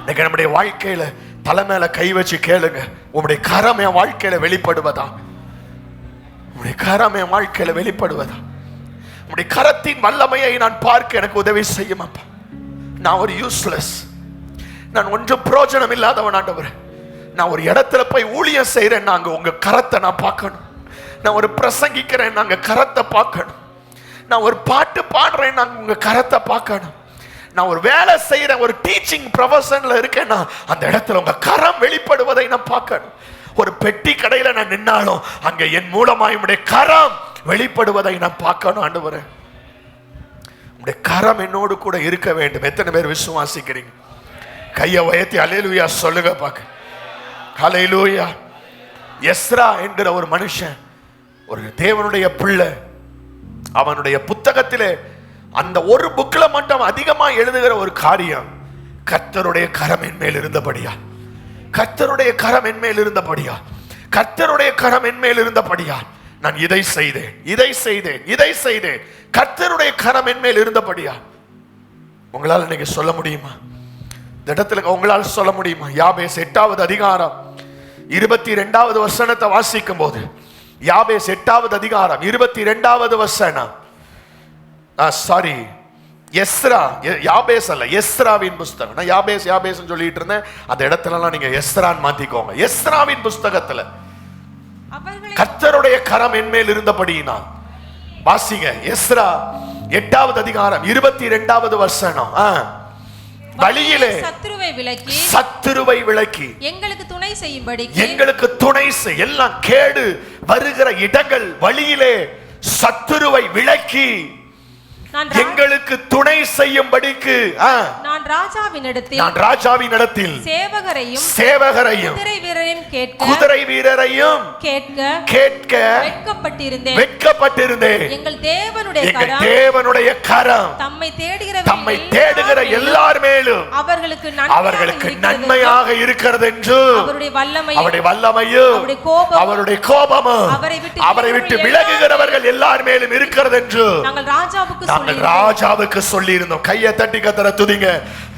இன்னைக்கு நம்முடைய வாழ்க்கையில தலை மேல கை வச்சு கேளுங்க, உங்களுடைய கரம் என் வாழ்க்கையில வெளிப்படுவதா? உங்களுடைய கரம் என் வாழ்க்கையில வெளிப்படுவதா? உங்களுடைய கரத்தின் வல்லமையை நான் பார்க்க எனக்கு உதவி செய்யும் அப்பா. நான் ஒரு யூஸ்லெஸ், நான் ஒன்றும் பிரயோஜனம் இல்லாதவன் ஆண்டவரே. நான் ஒரு இடத்துல போய் ஊழியம் செய்யறேன், நாங்க உங்க கரத்தை நான் பார்க்கணும். நான் ஒரு பிரசங்கிக்கிறேன், நாங்க கரத்தை பார்க்கணும். நான் ஒரு பாட்டு பாடுறேன், நாங்க உங்க கரத்தை பார்க்கணும். நான் ஒரு வேலை செய்யறேன், ஒரு டீச்சிங் ப்ரொஃபஷன்ல இருக்கேன், அந்த இடத்துல உங்க கரம் வெளிப்படுவதை நான் பார்க்கணும். ஒரு பெட்டி கடையில நான் நின்னாலும் அங்க என் மூலமாய் உடைய கரம் வெளிப்படுவதை நான் பார்க்கணும் ஆண்டவரே. உடைய கரம் என்னோடு கூட இருக்க வேண்டும். எத்தனை பேர் விசுவாசிக்கிறீங்க? கையை உயர்த்தி அல்லேலூயா சொல்லுங்க பாக்க. அல்லேலூயா. எஸ்ரா என்கிற ஒரு மனுஷன், ஒரு தேவனுடைய பிள்ளை, அவனுடைய புத்தகத்திலே அந்த ஒரு புக்ல மட்டும் அதிகமா எழுதுகிற ஒரு காரியம், கர்த்தருடைய கரம் என் மேல் இருந்தபடியா, கர்த்தருடைய கரம் என் மேல் இருந்தபடியா, கர்த்தருடைய கரம் என் மேல் இருந்தபடியா நான் இதை செய்தேன், இதை செய்தேன், இதை செய்தேன். கர்த்தருடைய கரம் என் மேல் இருந்தபடியா. உங்களால் இன்னைக்கு சொல்ல முடியுமா? இந்த இடத்துல உங்களால் சொல்ல முடியுமா? யாபேஸ் 8வது அதிகாரம் 22வது வசனத்தை வாசிக்கும் போது, யாபேஸ் 8வது அதிகாரம் 22வது வசனம், சாரி எஸ்ரா, யாபேஸ் அல்ல, எஸ்ராவின் புஸ்தகம். நான் யாபேஸ் யாபேஸ் சொல்லிட்டு இருந்தேன், அந்த இடத்துலலாம் நீங்க எஸ்ரான்னு மாத்திக்கோங்க. எஸ்ராவின் புஸ்தகத்துல கர்த்தருடைய கரம் என் மேல் இருந்தபடியினால், வாசிங்க எஸ்ரா 8வது அதிகாரம் 22வது வசனம். வழியிலே சத்துருவை விலக்கி எங்களுக்கு துணை செய்யும்படி, எங்களுக்கு துணை செய். எல்லாம் கேடு வருகிற இடங்கள் வழியிலே சத்துருவை விலக்கி எங்களுக்கு துணை செய்யும்படிக்கு நான் ராஜாவினிடத்தில் சேவகரையும் குதிரை வீரரையும் கேட்க வெட்கப்பட்டிருந்தேன். எங்கள் தேவனுடைய கரம் தம்மை தேடுகிற எல்லார் மேலும் அவர்களுக்கு நன்மையாக இருக்கிறது என்று அவருடைய வல்லமையும் அவருடைய கோபமும் அவரை விட்டு விலகுகிறவர்கள் எல்லார் மேலும் இருக்கிறது என்று நாங்கள் ராஜாவுக்கு சொல்லி இருந்தோம். கையை தட்டி கர்த்தரை துதிங்க.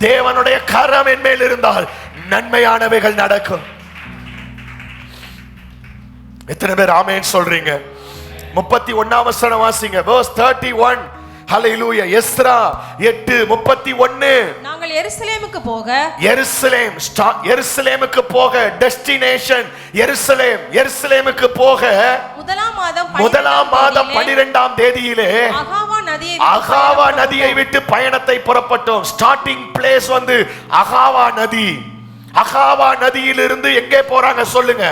தேவனுடைய கரம் என் மேல் இருந்தால் நன்மையானவைகள் நடக்கும். எத்தனை பேர் ஆமென் சொல்றீங்க? 31வது வசனம் வாசிங்க, verse 31. ஹல்லேலூயா. எஸ்ரா 8:31. நாங்கள் எருசலேமுக்கு போக டெஸ்டினேஷன் எருசலேமுக்கு போக முதலாம் மாதம் 12ஆம் தேதியிலே அகாவா நதியை விட்டு பயணத்தை புறப்பட்டோம். ஸ்டார்டிங் பிளேஸ் வந்து அகாவா நதி. அகாவா நதியிலிருந்து எங்கே போறாங்க சொல்லுங்க?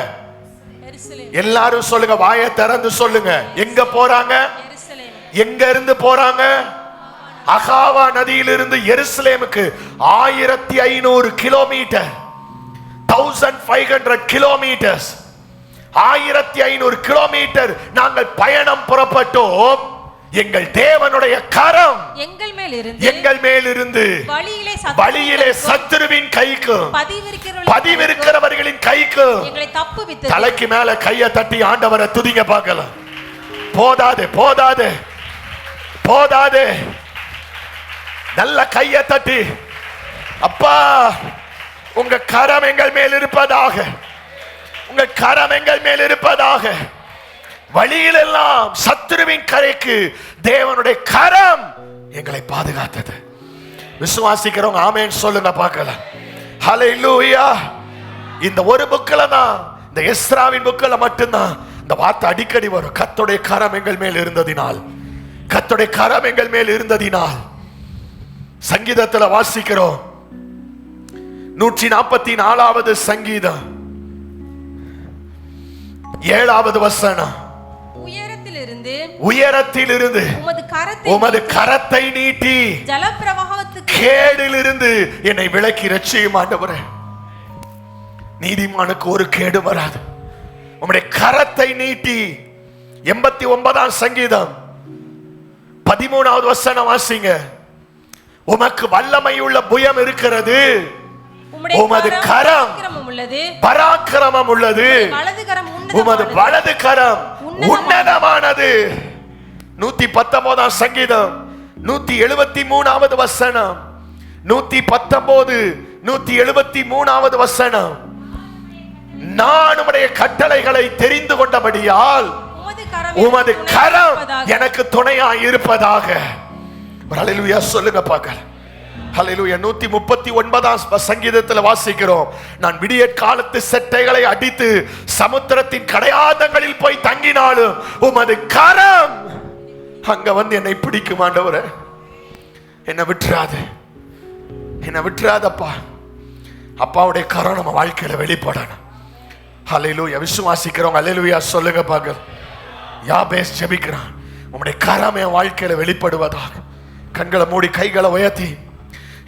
எல்லாரும் சொல்லுங்க, வாயை திறந்து சொல்லுங்க. எங்க போறாங்க? எங்க இருந்து போறாங்க? அகாவா நதியிலிருந்து எருசலேமுக்கு 1500 கிலோமீட்டர், 1500 கிலோமீட்டர்ஸ், 1500 கிலோமீட்டர் நாங்கள் பயணம் புறப்பட்டோம். எங்கள் தேவனுடைய கரம் எங்கள் மேல் இருந்து வழியிலே சத்துருவின் கைக்கும் பதிவிருக்கிறவர்களின் கைக்கும் தலைக்கு மேல கையை தட்டி ஆண்டவரை துதிங்க பார்க்கலாம். போதாது போதாது போதாது, நல்ல கையை தட்டி, அப்பா உங்க கரம் எங்கள் மேல் இருப்பதாக, உங்க கரம் எங்கள் மேல் இருப்பதாக. வழியில் எல்லாம் சத்துருவின் கரைக்கு தேவனுடைய கரம் எங்களை பாதுகாத்தது. விசுவாசிக்கிறவங்க ஆமென் சொல்லுங்க பார்க்கலாம். ஹல்லேலூயா. இந்த ஒரு புக்ல தான், இந்த எஸ்ராவின் புக்ல மட்டும்தான் இந்த வார்த்தை அடிக்கடி வரும். கர்த்தருடைய கரம் எங்கள் மேல் இருந்ததினால், கர்த்தருடைய கரம் எங்கள் மேல் இருந்ததினால். சங்கீதத்துல வாசிக்கிறோம், 144வது சங்கீதம் 7வது வசனம். உயரத்திலிருந்து உமது கரத்தை நீட்டி கேடிலிருந்து என்னை விலக்கி ரட்சியும் ஆண்டவரே. நீதிமானுக்கு ஒரு கேடு வராது. உம்முடைய கரத்தை நீட்டி. 89ஆம் சங்கீதம் 13வது வசனம் வாசிங்க. உமக்கு வல்லமையுள்ள புயம் இருக்கிறது, உமது கரம் பராக்கிரமம் உள்ளது, உமது வலது கரம் உன்னதமானது. 119 சங்கீதம் 173வது வசனம், 119 173வது வசனம். நான் உம்முடைய கட்டளைகளை தெரிந்து கொண்டபடியால் உமது கரம் எனக்கு துணையாய் இருப்பதாக. ஹல்லேலூயா சொல்லுங்க பார்க்கலாம். ஹல்லேலூயா. 139 சங்கீதத்தில் வாசிக்கிறோம், நான் விடிய காலத்து செட்டைகளை அடித்து சமுத்திரத்தின் கடையாதங்களில் போய் தங்கினாலும் உமது கரம் அங்க வந்து என்னை பிடிக்கும். ஆண்டவரே, என்னை விட்டுறாது, என்னை விட்டுறாதப்பா. அப்பாவுடைய கரம் நம்ம வாழ்க்கையில வெளிப்படணும். ஹல்லேலூயா. விசுவாசிக்கிறோம். ஹல்லேலூயா சொல்லுங்க பார்க்கலாம். யாபேஸ் ஜெபிக்கிறான், உம்முடைய கரம் என் வாழ்க்கையில வெளிப்படுவதாக. கண்களை மூடி கைகளை உயர்த்தி,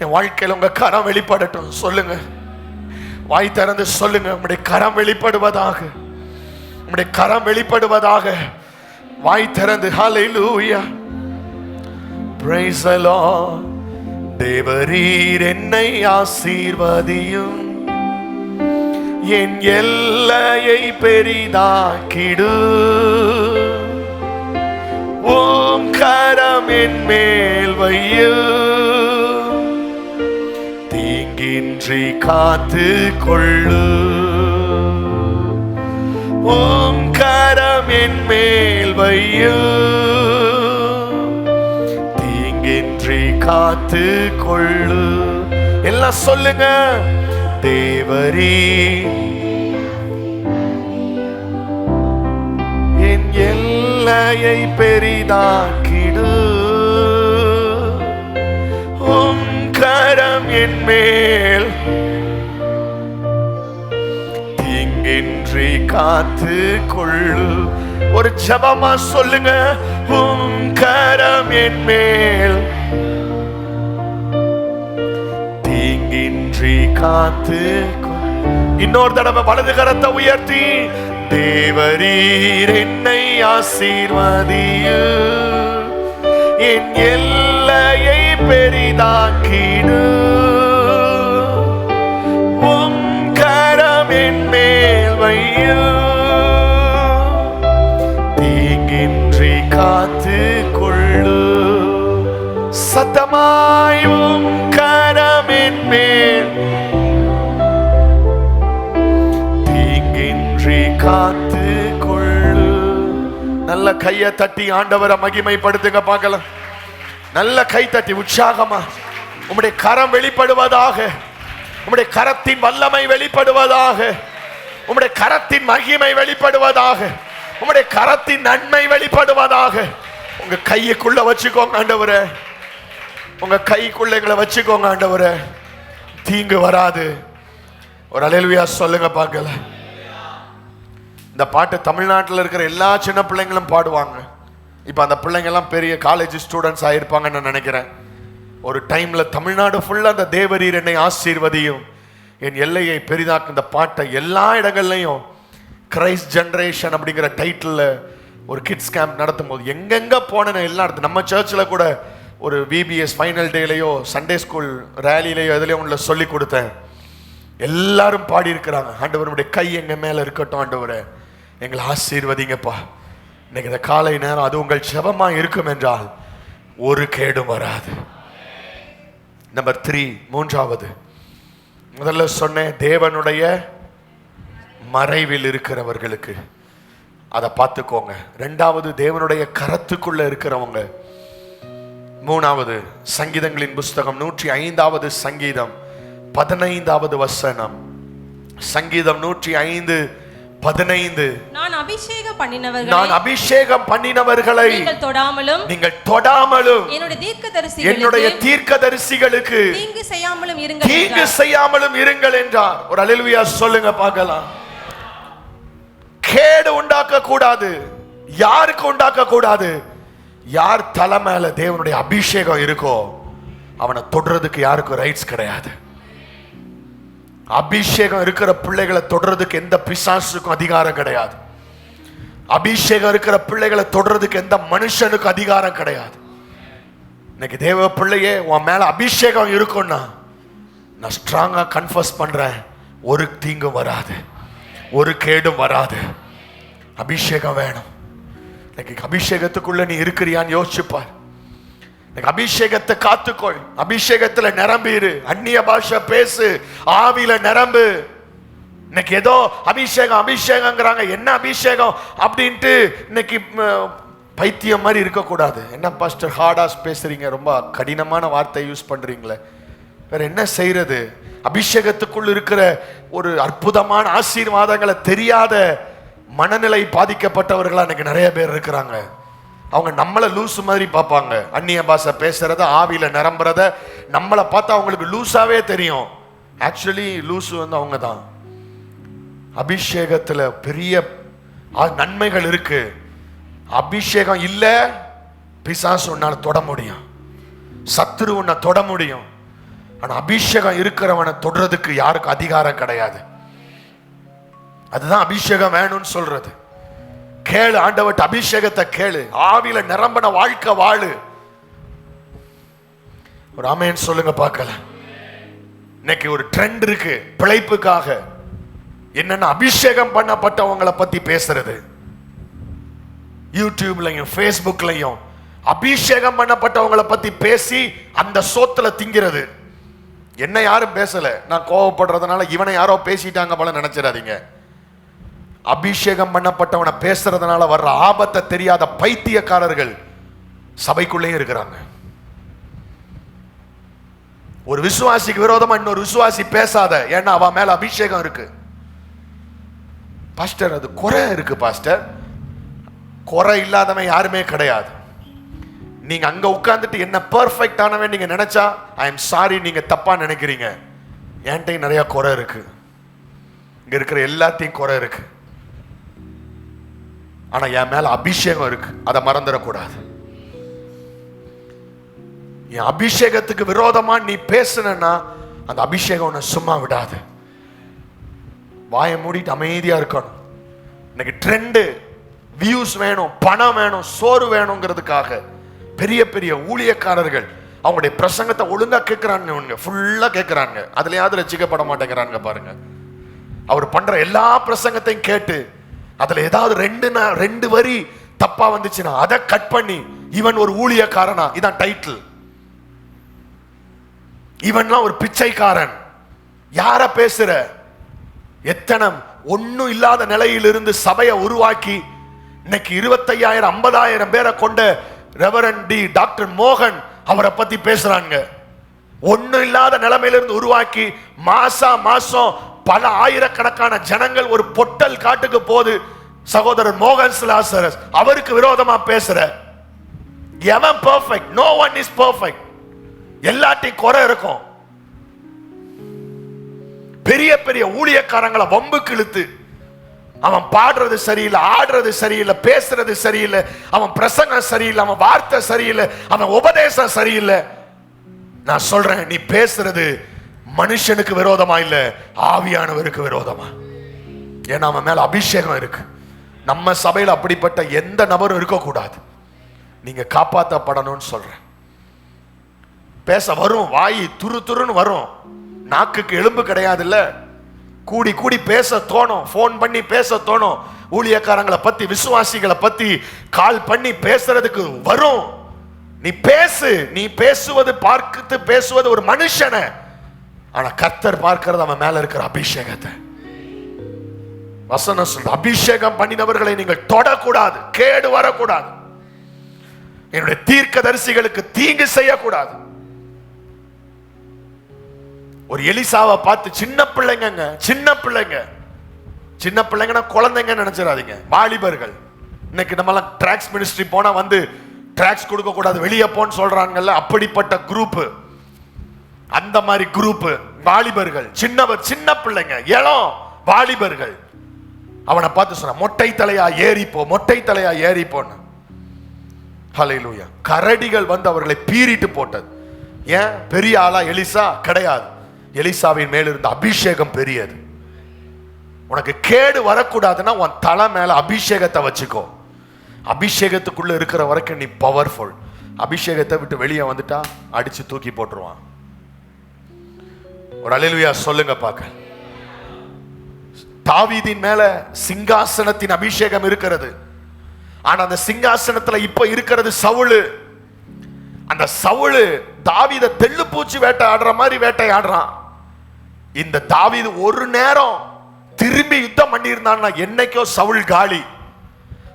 என் வாழ்க்கையில உங்க கரம் வெளிப்படட்டும் சொல்லுங்க. வாய் திறந்து சொல்லுங்க, உம்முடைய கரம் வெளிப்படுவதாக, உம்முடைய கரம் வெளிப்படுவதாக. வாய் திறந்து ஹல்லேலூயா. Praise the Lord. தேவரீர் என்னை ஆசீர்வதியும், என் எல்லையை பெரிதாக்கிடு, உம் கரம் என் மேல் வையும், தீங்கின்றி காத்து கொள்ளு, உம் கரம் என் மேல் வையும், தீங்கின்றி காத்து கொள்ளு. எல்லாம் சொல்லுங்க. தேவரீ என் எல்லையை பெரிதாக்கிடு, உம் கரம் என் மேல் தீங்கின்றி காத்து கொள்ளு. ஒரு ஜெபமா சொல்லுங்க. உம் கரம் என் மேல் தீங்கின்றி காத்து. இன்னொரு தடவை வலது கரத்தை உயர்த்தி, தேவரீர் என்னை ஆசீர்வதியு, என் எல்லையை பெரிதாக்கிடு, உம் கரம் என் மேல் வையு, தீங்கின்றி காத்து கொள்ளு. சத்தமாய் உம் கரம் என் மேல் தீங்கின்றி காத்து கொள்ளு. நல்ல கையை தட்டி ஆண்டவரை மகிமைப்படுத்துங்க பார்க்கலாம். நல்ல கை தட்டி உற்சாகமா. உம்முடைய கரம் வெளிப்படுவதாக, உம்முடைய கரத்தின் வல்லமை வெளிப்படுவதாக, உம்முடைய கரத்தின் மகிமை வெளிப்படுவதாக, உம்முடைய கரத்தின் நன்மை வெளிப்படுவதாக. உங்க கைக்குள்ள வச்சுக்கோங்க ஆண்டவரே, உங்க கைக்குள்ள எங்களை வச்சுக்கோங்க ஆண்டவரே. தீங்கு வராது. ஒரு அல்லேலூயா சொல்லுங்க பார்க்கல. இந்த பாட்டு தமிழ்நாட்டில் இருக்கிற எல்லா சின்ன பிள்ளைங்களும் பாடுவாங்க. இப்போ அந்த பிள்ளைங்கெல்லாம் பெரிய காலேஜ் ஸ்டூடெண்ட்ஸ் ஆகிருப்பாங்கன்னு நான் நினைக்கிறேன். ஒரு டைமில் தமிழ்நாடு ஃபுல்லாக அந்த தேவரீர் என்னை ஆசீர்வதியும், என் எல்லையை பெரிதாக்கும் இந்த பாட்டை எல்லா இடங்கள்லையும் கிரைஸ்ட் ஜென்ரேஷன் அப்படிங்கிற டைட்டிலில் ஒரு கிட்ஸ் கேம்ப் நடத்தும் போது எங்கெங்கே போனேன்னு எல்லா இடத்துல, நம்ம சர்ச்சில் கூட ஒரு விபிஎஸ் ஃபைனல் டேலையோ சண்டே ஸ்கூல் ரேலிலையோ எதுலையோ உள்ள சொல்லி கொடுத்தேன். எல்லாரும் பாடியிருக்கிறாங்க, ஆண்டவருடைய கை எங்கள் மேலே இருக்கட்டும், ஆண்டவரை எங்களை ஆசீர்வதிங்கப்பா. இன்னைக்கு இந்த காலை நேரம் அது உங்கள் ஜெபமாக இருக்கும் என்றால் ஒரு கேடும் வராது. நம்பர் 3, மூன்றாவது, முதல்ல சொன்னேன் தேவனுடைய மறைவில் இருக்கிறவர்களுக்கு அதை பார்த்துக்கோங்க. ரெண்டாவது தேவனுடைய கரத்துக்குள்ள இருக்கிறவங்க. மூணாவது சங்கீதங்களின் புஸ்தகம் 105வது சங்கீதம் 15வது வசனம். சங்கீதம் 105:15. நான் அபிஷேகம் பண்ணினவர்களை நீங்கள் தொடாமலும் என்னுடைய தீர்க்கதரிசிகளுக்கு தீங்கு செய்யாமலும் இருங்கள் என்றார். ஒரு அல்லேலூயா சொல்லுங்க பார்க்கலாம். கேடு உண்டாக்க கூடாது. யாருக்கு உண்டாக்க கூடாது? யார் தலை மேல தேவனுடைய அபிஷேகம் இருக்கோ அவனை தொடுறதுக்கு யாருக்கும் ரைட்ஸ் கிடையாது. அபிஷேகம் இருக்கிற பிள்ளைகளை தொடுறதுக்கு எந்த பிசாசுக்கும் அதிகாரம் கிடையாது. அபிஷேகம் இருக்கிற பிள்ளைகளை தொடுறதுக்கு எந்த மனுஷனுக்கும் அதிகாரம் கிடையாது. இன்னைக்கு தேவ பிள்ளையே உன் மேல அபிஷேகம் இருக்கும்னா நான் ஸ்ட்ராங்கா கன்ஃபர்ஸ் பண்றேன், ஒரு தீங்கும் வராது, ஒரு கேடும் வராது. அபிஷேகம் வேணும். இன்னைக்கு அபிஷேகத்துக்குள்ள நீ இருக்கிறியான்னு யோசிச்சுப்பார். அபிஷேகத்தை காத்துக்கொள். அபிஷேகத்துல நிரம்பிரு. அந்நிய பாஷை பேசு. ஆவியில நிரம்பு. இன்னைக்கு ஏதோ அபிஷேகம் அபிஷேகங்கிறாங்க. என்ன அபிஷேகம் அப்படின்ட்டு இன்னைக்கு பைத்தியம் மாதிரி இருக்கக்கூடாது. என்ன பாஸ்டர் ஹார்டா பேசுறீங்க, ரொம்ப கடினமான வார்த்தை யூஸ் பண்றீங்களே, வேற என்ன செய்யறது? அபிஷேகத்துக்குள் இருக்கிற ஒரு அற்புதமான ஆசீர்வாதங்களை தெரியாத மனநிலை பாதிக்கப்பட்டவர்களா இன்னைக்கு நிறைய பேர் இருக்கிறாங்க. அவங்க நம்மளை லூசு மாதிரி பார்ப்பாங்க. அந்நிய பாஷை பேசுறத, ஆவியில நிரம்புறத நம்மளை பார்த்தா அவங்களுக்கு லூசாவே தெரியும். ஆக்சுவலி லூசு அவங்க தான். அபிஷேகத்துல பெரிய நன்மைகள் இருக்கு. அபிஷேகம் இல்ல, பிசாசு உன்னால தொட முடியும், சத்துரு உன்னை தொட முடியும். ஆனா அபிஷேகம் இருக்கிறவனை தொடுறதுக்கு யாருக்கும் அதிகாரம் கிடையாது. அதுதான் அபிஷேகம் வேணும்னு சொல்றது. கேளு, ஆண்டவர்ட்ட அபிஷேகத்தை கேளு. ஆவியில நிரம்பின வாழ்க்கை வாழு. ஒரு ஆமென் சொல்லுங்க பார்க்கலாம். இன்னைக்கு ஒரு ட்ரெண்ட் இருக்கு பிழைப்புக்காக. என்னன்னா அபிஷேகம் பண்ணப்பட்டவங்களை பத்தி பேசுறது. யூடியூப்லயும் ஃபேஸ்புக்லயும் அபிஷேகம் பண்ணப்பட்டவங்களை பத்தி பேசி அந்த சோத்துல திங்கிறது. என்ன யாரும் பேசல, நான் கோவப்படுறதுனால இவனை யாரோ பேசிட்டாங்க போல நினைச்சிடாதீங்க. அபிஷேகம் பண்ணப்பட்டவனை பேசுறதுனால வர்ற ஆபத்தை தெரியாத பைத்தியக்காரர்கள் சபைக்குள்ளேயே இருக்கிறாங்க. ஒரு விசுவாசிக்கு விரோதமா இன்னொரு விசுவாசி பேசாத, ஏன்னா அவன் மேல அபிஷேகம் இருக்கு. பாஸ்டர் அது குறை இருக்கு. பாஸ்டர் குறை இல்லாதவன் யாருமே கிடையாது. நீங்க அங்க உட்கார்ந்துட்டு என்ன பெர்ஃபெக்ட் ஆனவன் நீங்க நினைச்சா ஐ எம் சாரி, நீங்க தப்பா நினைக்கிறீங்க. என்கிட்ட நிறைய குறை இருக்கு. இங்க இருக்கிற எல்லாத்தையும் குறை இருக்கு. ஆனா என் மேல அபிஷேகம் இருக்கு, அதை மறந்துடக்கூடாது. என் அபிஷேகத்துக்கு விரோதமா நீ பேசுனா அந்த அபிஷேகம் உன்னை சும்மா விடாது. வாயை மூடிட்டு அமைதியா இருக்கணும். இன்னைக்கு ட்ரெண்டு வியூஸ் வேணும், பணம் வேணும், சோறு வேணுங்கிறதுக்காக பெரிய பெரிய ஊழியக்காரர்கள் அவங்களுடைய பிரசங்கத்தை ஒழுங்கா கேட்கிறாங்க, ஃபுல்லா கேட்கிறாங்க. அதுலயாவது ரசிக்கப்பட மாட்டேங்கிறாங்க பாருங்க. அவர் பண்ற எல்லா பிரசங்கத்தையும் கேட்டு அதுல ஏதாவது ரெண்டு வரி தப்பா வந்துச்சுன்னா அதை கட் பண்ணி இவன் ஒரு ஊழியக்காரனா, இதான் டைட்டில். இவன்லாம் ஒரு பிச்சைக்காரன். யார பேசுற? எத்தனை ஒன்னும் இல்லாத நிலையிலிருந்து சபையை உருவாக்கி இன்னைக்கு 25,000 50,000 பேரை கொண்ட ரெவரண்ட் டி டாக்டர் மோகன் அவரை பத்தி பேசுறாங்க. ஒன்னும் இல்லாத நிலைமையிலிருந்து உருவாக்கி மாசம் பல ஆயிரக்கணக்கான ஜனங்கள் ஒரு பொட்டல் காட்டுக்கு போது சகோதரர் மோகன் சிலாசரஸ் அவருக்கு விரோதமா பேசுற. எவன் perfect? No one is perfect. எல்லாத்தையும் குறை இருக்கும். பெரிய பெரிய ஊழியக்காரங்களை வம்புக்கு இழுத்து அவன் பாடுறது சரியில்லை, ஆடுறது சரியில்லை, பேசுறது சரியில்லை, அவன் பிரசங்கம் சரியில்லை, அவன் வார்த்தை சரியில்லை, அவன் உபதேசம் சரியில்லை. நான் சொல்றேன், நீ பேசுறது மனுஷனுக்கு விரோதமா இல்ல, ஆவியானவருக்கு விரோதமா. ஏன்னா அவன் மேல அபிஷேகம் இருக்கு. நம்ம சபையில அப்படிப்பட்ட எந்த நபரும் இருக்கக்கூடாது. நீங்க காப்பாற்றப்படணும்னு சொல்றேன். பேச வரும், வாய் துரு துருன்னு வரும், நாக்குக்கு எலும்பு கிடையாது இல்ல. கூடி கூடி பேச தோணும், போன் பண்ணி பேச தோணும், ஊழியக்காரங்களை பத்தி விசுவாசிகளை பத்தி கால் பண்ணி பேசுறதுக்கு வரும். நீ பேசு. நீ பேசுவது பார்த்து பேசுவது ஒரு மனுஷனை, ஆனா கர்த்தர் பார்க்கிறது அவன் மேல இருக்கிற அபிஷேகத்தை. வசனம் சொல்ற அபிஷேகம் பண்ணினவர்களை நீங்கள் தொடக்கூடாது, கேடு வரக்கூடாது, என்னுடைய தீர்க்கதரிசிகளுக்கு தீங்கு செய்யக்கூடாது. ஒரு எலிசாவை பார்த்து சின்ன பிள்ளைங்க குழந்தைங்க நினைச்சிடாதீங்க, வாலிபர்கள். இன்னைக்கு நம்மலாம் ட்ராக்ஸ் மினிஸ்ட்ரி போனா வந்து ட்ராக்ஸ் கொடுக்க கூடாது, வெளியே போன்னு சொல்றாங்கல்ல, அப்படிப்பட்ட குரூப், அந்த மாதிரி குரூப் வாலிபர்கள், சின்ன பிள்ளைங்க, இளம் வாலிபர்கள். அவனை பார்த்து சொன்ன மொட்டை தலையா ஏறிப்போன்னு. ஹல்லேலூயா. கரடிகள் வந்து அவர்களை பீறிட்டு போட்டது. ஏன்? பெரிய ஆளா எலிசா கிடையாது. எலிசாவின் மேல இருந்த அபிஷேகம் பெரியது. உனக்கு கேடு வரக்கூடாதுன்னா உன் தலை மேல அபிஷேகத்தை வச்சுக்கோ. அபிஷேகத்துக்குள்ள இருக்கிற வரைக்கும் நீ பவர்ஃபுல். அபிஷேகத்தை விட்டு வெளியே வந்துட்டா அடிச்சு தூக்கி போட்டுருவான். ஒரு அல்லேலூயா சொல்லுங்க பார்க்க. தாவீதின் மேல சிங்காசனத்தின் அபிஷேகம் இருக்கிறது. ஆனா அந்த சிங்காசனத்துல இப்ப இருக்கிறது சவுலு. அந்த சவுலு தாவீதை தெள்ளு பூச்சி வேட்டையாடுற மாதிரி வேட்டையாடுறான். இந்த தாவீது ஒரு நேரம் திரும்பி யுத்தம் பண்ணி இருந்தான்னா என்னைக்கோ சவுல் காலி.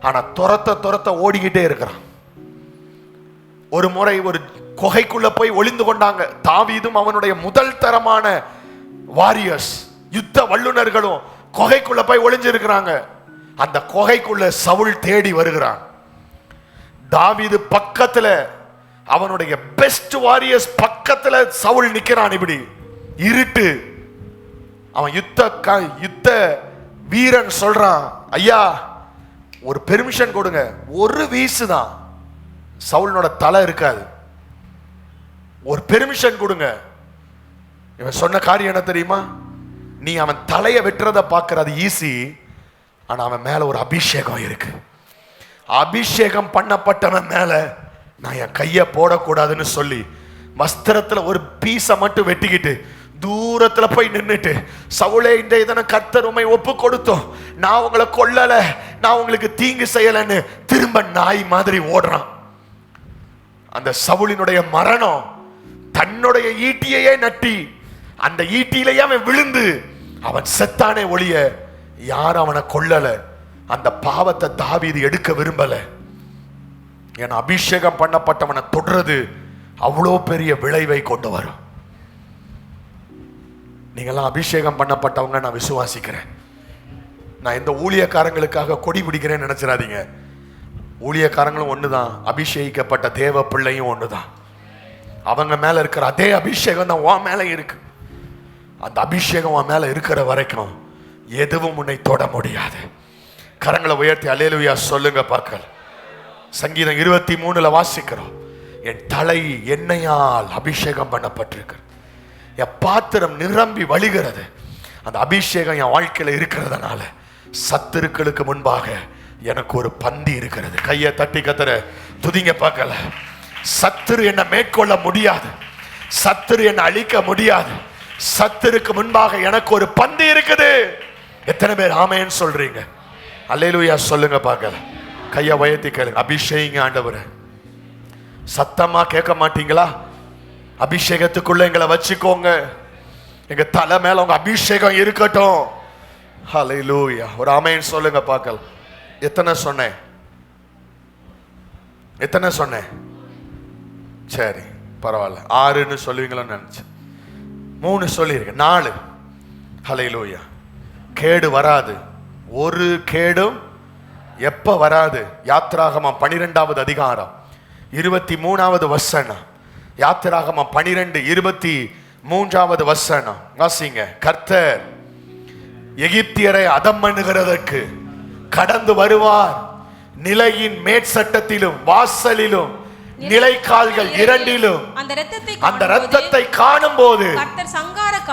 ஆனா துரத்த ஓடிக்கிட்டே இருக்கிறான். ஒரு முறை ஒரு குகைக்குள்ள போய் ஒளிந்து கொண்டாங்க. தாவீதும் அவனுடைய முதல் தரமான வாரியர்ஸ், யுத்த வல்லுநர்களும் குகைக்குள்ள போய் ஒளிஞ்சிருக்கிறாங்க. அந்த குகைக்குள்ள சவுல் தேடி வருகிறான். தாவீது பக்கத்துல, அவனுடைய பெஸ்ட் வாரியர்ஸ் பக்கத்துல சவுல் நிக்கிறான். இப்படி இருட்டு. அவன் யுத்த வீரன் சொல்றான், ஐயா ஒரு பெர்மிஷன் கொடுங்க. ஒரு வீசுதான், சவுலனோட தலை இருக்காது. ஒரு பெர்மிஷன் கொடுங்க. இவன் சொன்ன காரியம் என்ன தெரியுமா? நீ அவன் தலையை வெட்டுறத பார்க்கறது ஈஸி, ஆனா அவன் மேல ஒரு அபிஷேகம் இருக்கு. அபிஷேகம் பண்ணப்பட்டவன் மேல நான் என் கையை போடக்கூடாதுன்னு சொல்லி வஸ்திரத்துல ஒரு பீஸை மட்டும் வெட்டிக்கிட்டு தூரத்துல போய் நின்னுட்டு, சவுளே இந்த இதனை கர்த்தர் உம்மை ஒப்பு கொடுத்தோம், நான் உங்களை கொல்லல, நான் உங்களுக்கு தீங்கு செய்யலன்னு திரும்ப நாய் மாதிரி ஓடுறான். அந்த சவுலினுடைய மரணம் தன்னுடைய ஈட்டியையே நட்டி அந்த ஈட்டியிலேயே அவன் விழுந்து அவன் செத்தானே ஒழிய யாரும் அவனை கொல்லல. அந்த பாவத்தை தாவீது எடுக்க விரும்பல. ஏன்னா அபிஷேகம் பண்ணப்பட்டவனை தொடுறது அவ்வளோ பெரிய விளைவை கொண்டு வரும். நீங்களாம் அபிஷேகம் பண்ணப்பட்டவங்க நான் விசுவாசிக்கிறேன். நான் இந்த ஊழியக்காரங்களுக்காக கொடி பிடிக்கிறேன்னு நினைச்சிடாதீங்க. ஊழியக்காரங்களும் ஒண்ணுதான், அபிஷேகிக்கப்பட்ட தேவ பிள்ளையும் ஒண்ணுதான். அவங்க மேல இருக்கிற அதே அபிஷேகம் தான் உன் மேல இருக்கு. அந்த அபிஷேகம் உன் மேல இருக்கிற வரைக்கும் எதுவும் உன்னை தொட முடியாது. கரங்களை உயர்த்தி அல்லேலூயா சொல்லுங்க பார்க்கல. சங்கீதம் 23 வாசிக்கிறோம், என் தலை எண்ணெயால் அபிஷேகம் பண்ணப்பட்டிருக்கு, என் பாத்திரம் நிரம்பி வழிகிறது. அந்த அபிஷேகம் என் வாழ்க்கையில இருக்கிறதுனால சத்துருக்களுக்கு முன்பாக எனக்கு ஒரு பந்தி இருக்கிறது. கையை தட்டி கத்தர துதிங்க பார்க்கல. சத்துரு என்னை மேற்கொள்ள முடியாது, சத்துரு என்னை அழிக்க முடியாது. சத்துருக்கு முன்பாக எனக்கு ஒரு பந்தி இருக்குது. எத்தனை பேர் ஆமேன்னு சொல்றீங்க? அல்லேலூயா சொல்லுங்க பார்க்கல. கையை உயர்த்தி கேளுங்க. அபிஷேகிங்க ஆண்டவரே. சத்தமா கேட்க மாட்டீங்களா? அபிஷேகத்துக்குள்ள எங்களை வச்சுக்கோங்க. எங்க தலை மேல உங்க அபிஷேகம் இருக்கட்டும். அல்லேலூயா. ஒரு ஆமேன்னு சொல்லுங்க பார்க்கல. எத்தனை சொன்னேன்? எத்தனை சொன்னேன்? சரி பரவாயில்ல, 6ன்னு சொல்லுவீங்களோன்னு நினைச்சேன். 3 சொல்லியிருக்கேன், 4. ஹல்லேலூயா. கேடு வராது, ஒரு கேடும் எப்ப வராது. யாத்திராகமம் 12வது அதிகாரம் 23வது வசனம். யாத்திராகமம் 12:23 வசனம் வாசிங்க. கர்த்தர் எகிப்தியரை அதம் பண்ணுகிறதற்கு கடந்து வருவார். நிலையின் மேற்சட்டத்திலும் வாசலிலும் நிலைக்கால்கள் இரண்டிலும் அந்த இரத்தத்தை காணும் போது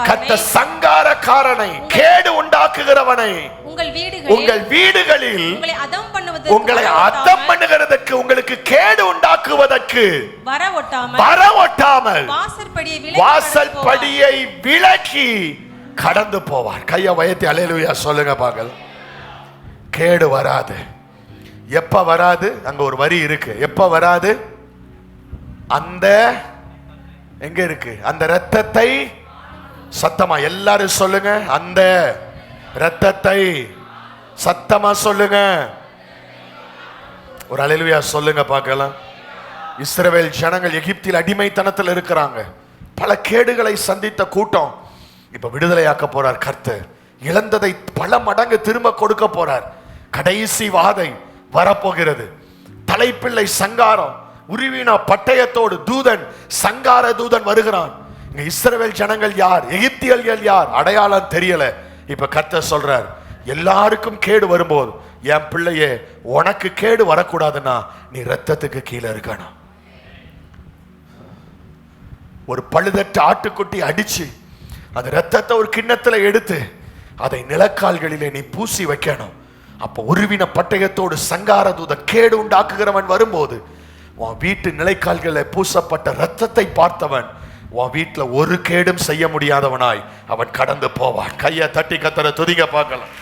கர்த்தர் சங்காரக்காரனை, கேடு உண்டாக்குகிறவனை உங்கள் வீடுகளில் உங்களை அதம் பண்ணுகிறதற்கு, உங்களுக்கு கேடு உண்டாக்குவதற்கு வரவொட்டாமல் வாசற்படியை விலக்கி கடந்து போவார். கையை உயர்த்தி அல்லேலூயா சொல்லுங்க பார்க்கலாம். கேடு வராது. எப்ப வராது? அங்க ஒரு வரி இருக்கு. எப்ப வராது? அந்த எங்க இருக்கு? அந்த இரத்தத்தை, சத்தமா எல்லாரும் சொல்லுங்க, அந்த இரத்தத்தை சத்தமா சொல்லுங்க. ஒரு அல்லேலூயா சொல்லுங்க பார்க்கலாம். இஸ்ரவேல் ஜனங்கள் எகிப்தில் அடிமைத்தனத்தில் இருக்கிறாங்க. பல கேடுகளை சந்தித்த கூட்டம் இப்ப விடுதலையாக்க போறார் கர்த்தர். இழந்ததை பல மடங்கு திரும்ப கொடுக்க போறார். கடைசி வாதை வரப்போகிறது. தலைப்பிள்ளை சங்காரம், உருவின பட்டயத்தோடு தூதன், சங்கார தூதன் வருகிறான். இங்க இஸ்ரவேல் ஜனங்கள் யார், எகிப்தியர்கள் யார், அடையாளம் தெரியல. இப்ப கர்த்தர் சொல்றார், எல்லாருக்கும் கேடு வரும்போது என் பிள்ளையே உனக்கு கேடு வரக்கூடாதுன்னா நீ ரத்தத்துக்கு கீழே இருக்கணும். ஒரு பழுதற்ற ஆட்டுக்குட்டி அடிச்சு அந்த ரத்தத்தை ஒரு கிண்ணத்துல எடுத்து அதை நிலக்கால்களிலே நீ பூசி வைக்கணும். அப்ப உருவின பட்டயத்தோடு சங்கார தூதன், கேடு உண்டாக்குகிறவன் வரும்போது உன் வீட்டு நிலைக்கால்களில் பூசப்பட்ட ரத்தத்தை பார்த்தவன் உன் வீட்டில் ஒரு கேடும் செய்ய முடியாதவனாய் அவன் கடந்து போவான். கையை தட்டி கத்தர துதிங்க பார்க்கலாம்.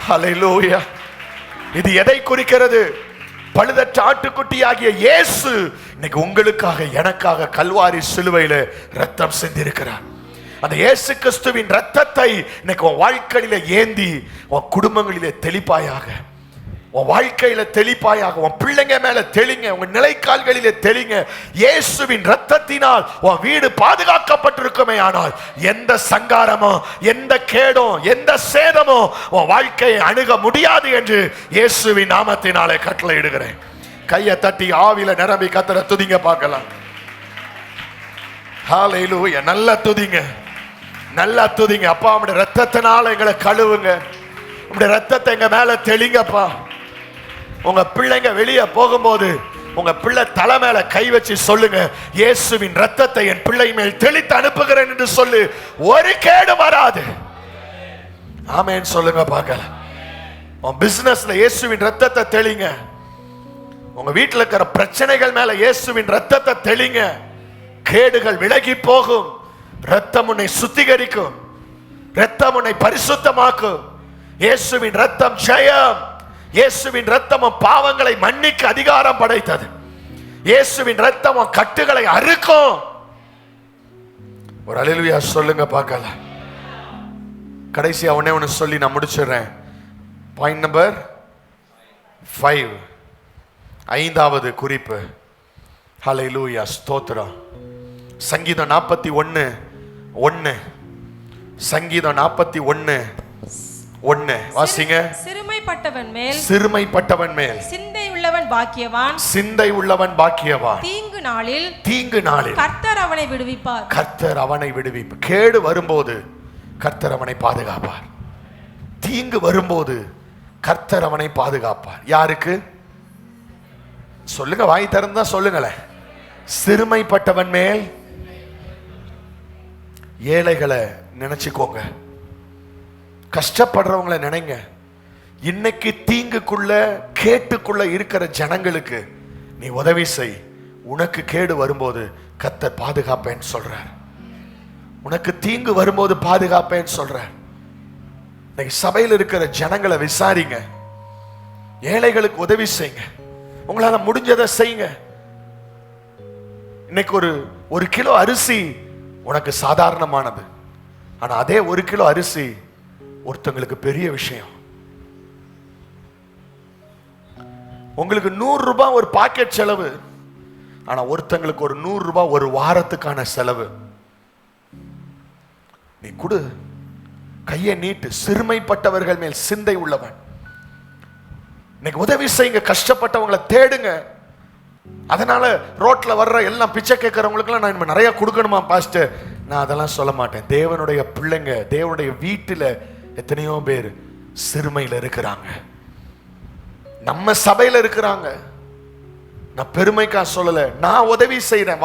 ஹல்லேலூயா. இது எதை குறிக்கிறது? பழுதற்ற ஆட்டுக்குட்டியாகிய இயேசு இன்னைக்கு உங்களுக்காக எனக்காக கல்வாரி சிலுவையில ரத்தம் சிந்திருக்கிறார். அந்த இயேசு கிறிஸ்துவின் ரத்தத்தை இன்னைக்கு உன் வாழ்க்கையில ஏந்தி உன் குடும்பங்களிலே தெளிப்பாயாக, உன் வாழ்க்கையில தெளிப்பாயாக, உன் பிள்ளைங்க மேல தெளிங்க, உங்க நிலைக்கால்களிலே தெளிங்க. இயேசுவின் ரத்தத்தினால் உன் வீடு பாதுகாக்கப்பட்டிருக்குமே, ஆனால் எந்த சங்காரமோ எந்த கேடோ எந்த சேதமோ உன் வாழ்க்கையை அணுக முடியாது என்று இயேசுவின் நாமத்தினாலே கட்டளையிடுகிறேன். கையை தட்டி ஆவியில நிரம்பி கர்த்தரை துதிங்க பார்க்கலாம். ஹல்லேலூயா. நல்லா துதிங்க, நல்லா துதிங்க. அப்பா, உம்முடைய ரத்தத்தினால எங்களை கழுவுங்க, உம்முடைய ரத்தத்தை எங்க மேல தெளிங்கப்பா. உங்க பிள்ளைங்க வெளியே போகும்போது உங்க பிள்ளை தலை மேல கை வச்சு சொல்லுங்க, இயேசுவின் ரத்தத்தை என் பிள்ளை மேல் தெளித்து அனுப்புகிறேன் என்று சொல்லு. ஒரு கேடு வராது. ஆமென் சொல்லுங்க பார்க்கலாம். உன் பிசினஸ்ல இயேசுவின் ரத்தத்தை தெளிங்க. உங்க வீட்டில் இருக்கிற பிரச்சனைகள் மேல இயேசுவின் ரத்தத்தை தெளிங்க. கேடுகள் விலகி போகும். ரத்தம் உன்னை சுத்திகரிக்கும். ரத்தம் உன்னை பரிசுத்தமாக்கும். இயேசுவின் ரத்தம் ஜெயம். இயேசுவின் ரத்தம் பாவங்களை மன்னிக்க அதிகாரம் படைத்தது. இயேசுவின் ரத்தம் கட்டுகளை அறுக்கும். ஒரு அல்லேலூயா சொல்லுங்க பார்க்கலாம். கடைசியா ஒண்ணே ஒன்று சொல்லி நான் முடிச்சிடுறேன். பாயிண்ட் நம்பர் 5, 5வது குறிப்பு. ஹல்லேலூயா, ஸ்தோத்திரம். சங்கீதம் 41:1. சங்கீதம் 41:1 வாசிங்க. சிறுமைப்பட்டவன் மேல், சிறுமைப்பட்டவன் மேல் சிந்தை உள்ளவன் பாக்கியவான், சிந்தை உள்ளவன் பாக்கியவான். தீங்கு நாளில், தீங்கு நாளில் கர்த்தர் அவனை விடுவிப்பார். கர்த்தர் அவனை விடுவிப்பார். கேடு வரும்போது கர்த்தர் அவனை பாதுகாப்பார். தீங்கு வரும்போது கர்த்தர் அவனை பாதுகாப்பார். யாருக்கு சொல்லுங்க, வாய் திறந்தா சொல்லுங்களேன். சிறுமைப்பட்டவன் மேல். ஏழைகளை நினைச்சுக்கோங்க, கஷ்டப்படுறவங்களை நினைங்க. இன்னைக்கு தீங்குக்குள்ள கேட்டுக்குள்ள இருக்கிற ஜனங்களுக்கு நீ உதவி செய். உனக்கு கேடு வரும்போது கர்த்தர் பாதுகாப்பேன்னு சொல்றார். உனக்கு தீங்கு வரும்போது பாதுகாப்பேன்னு சொல்றார். இன்னைக்கு சபையில் இருக்கிற ஜனங்களை விசாரிங்க, ஏழைகளுக்கு உதவி செய்யுங்க, உங்களால முடிஞ்சதை செய்யுங்க. இன்னைக்கு ஒரு கிலோ அரிசி உனக்கு சாதாரணமானது, ஆனா அதே 1 கிலோ அரிசி ஒருத்தங்களுக்கு பெரிய விஷயம். உங்களுக்கு 100 ரூபாய் ஒரு பாக்கெட் செலவு, ஆனா ஒருத்தங்களுக்கு ஒரு 100 ரூபாய் ஒரு வாரத்துக்கான செலவு. நீ கொடு, கையை நீட்டு. சிறுமைப்பட்டவர்கள் மேல் சிந்தை உள்ளவன். இன்னைக்கு உதவி செய்யுங்க, கஷ்டப்பட்டவங்களை தேடுங்க. அதனால ரோட்ல வர்ற எல்லாம் பிச்சை கேட்கறவங்களுக்குலாம் நான் நிறைய கொடுக்கணுமா பாஸ்டர்? நான் அதெல்லாம் சொல்ல மாட்டேன். தேவனுடைய பிள்ளைங்க, தேவனுடைய வீட்டுல எத்தனையோ பேர் சிறுமையில இருக்கிறாங்க, நம்ம சபையில இருக்கிறாங்க. நான் பெருமைக்கா சொல்லல, நான் உதவி செய்யறேன்.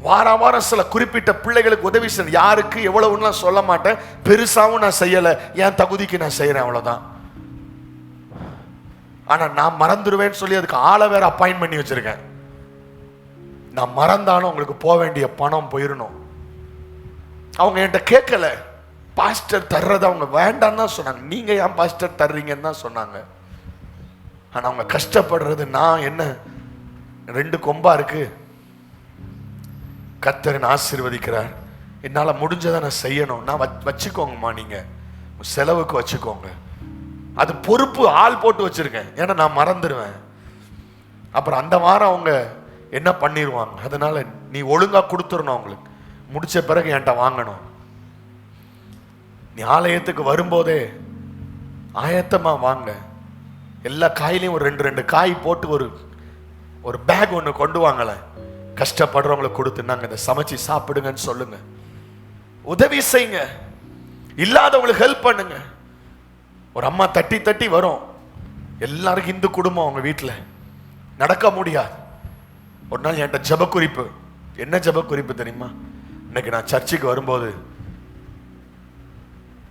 வாரம் சில குறிப்பிட்ட பிள்ளைகளுக்கு உதவி செய்யறேன். யாருக்கு எவ்வளவுன்னு சொல்ல மாட்டேன், பெருசாவும் நான் செய்யல, என் தகுதிக்கு நான் செய்யறேன், அவ்வளவுதான். ஆனா நான் மறந்துடுவேன்னு சொல்லி அதுக்கு ஆளை வேற அப்பாயின்ட் பண்ணி வச்சிருக்கேன். நான் மறந்தாலும் உங்களுக்கு போக வேண்டிய பணம் போயிடணும். அவங்க என்கிட்ட கேட்கல, பாஸ்டர் தர்றதை அவங்க வேண்டான்னு தான் சொன்னாங்க. நீங்க ஏன் பாஸ்டர் தர்றீங்கன்னு தான் சொன்னாங்க. ஆனா அவங்க கஷ்டப்படுறது, நான் என்ன 2 கொம்பா இருக்கு, கர்த்தர் ஆசீர்வதிக்கிறார், என்னால முடிஞ்சதை நான் செய்யணும். நான் வச்சுக்கோங்கம்மா, நீங்க செலவுக்கு வச்சுக்கோங்க. அது பொறுப்பு ஆள் போட்டு வச்சிருக்கேன், ஏன்னா நான் மறந்துடுவேன். அப்புறம் அந்த வாரம் அவங்க என்ன பண்ணிடுவாங்க. அதனால நீ ஒழுங்கா கொடுத்துடணும். அவங்களுக்கு முடிச்ச பிறகு என்கிட்ட வாங்கணும். நீ ஆலயத்துக்கு வரும்போதே ஆயத்தமா வாங்க. எல்லா காயிலையும் ஒரு 2 காய் போட்டு ஒரு பேக் ஒன்று கொண்டு வாங்கல. கஷ்டப்படுறவங்களுக்கு கொடுத்து நாங்கள் இதை சமைச்சு சாப்பிடுங்கன்னு சொல்லுங்க. உதவி செய்யுங்க, இல்லாதவங்களுக்கு ஹெல்ப் பண்ணுங்க. ஒரு அம்மா தட்டி வரும். எல்லாருக்கும் இந்து குடும்பம் அவங்க வீட்டில் நடக்க முடியாது. ஒரு நாள் என்கிட்ட ஜெப குறிப்பு. என்ன ஜெப குறிப்பு தெரியுமா? இன்னைக்கு நான் சர்ச்சுக்கு வரும்போது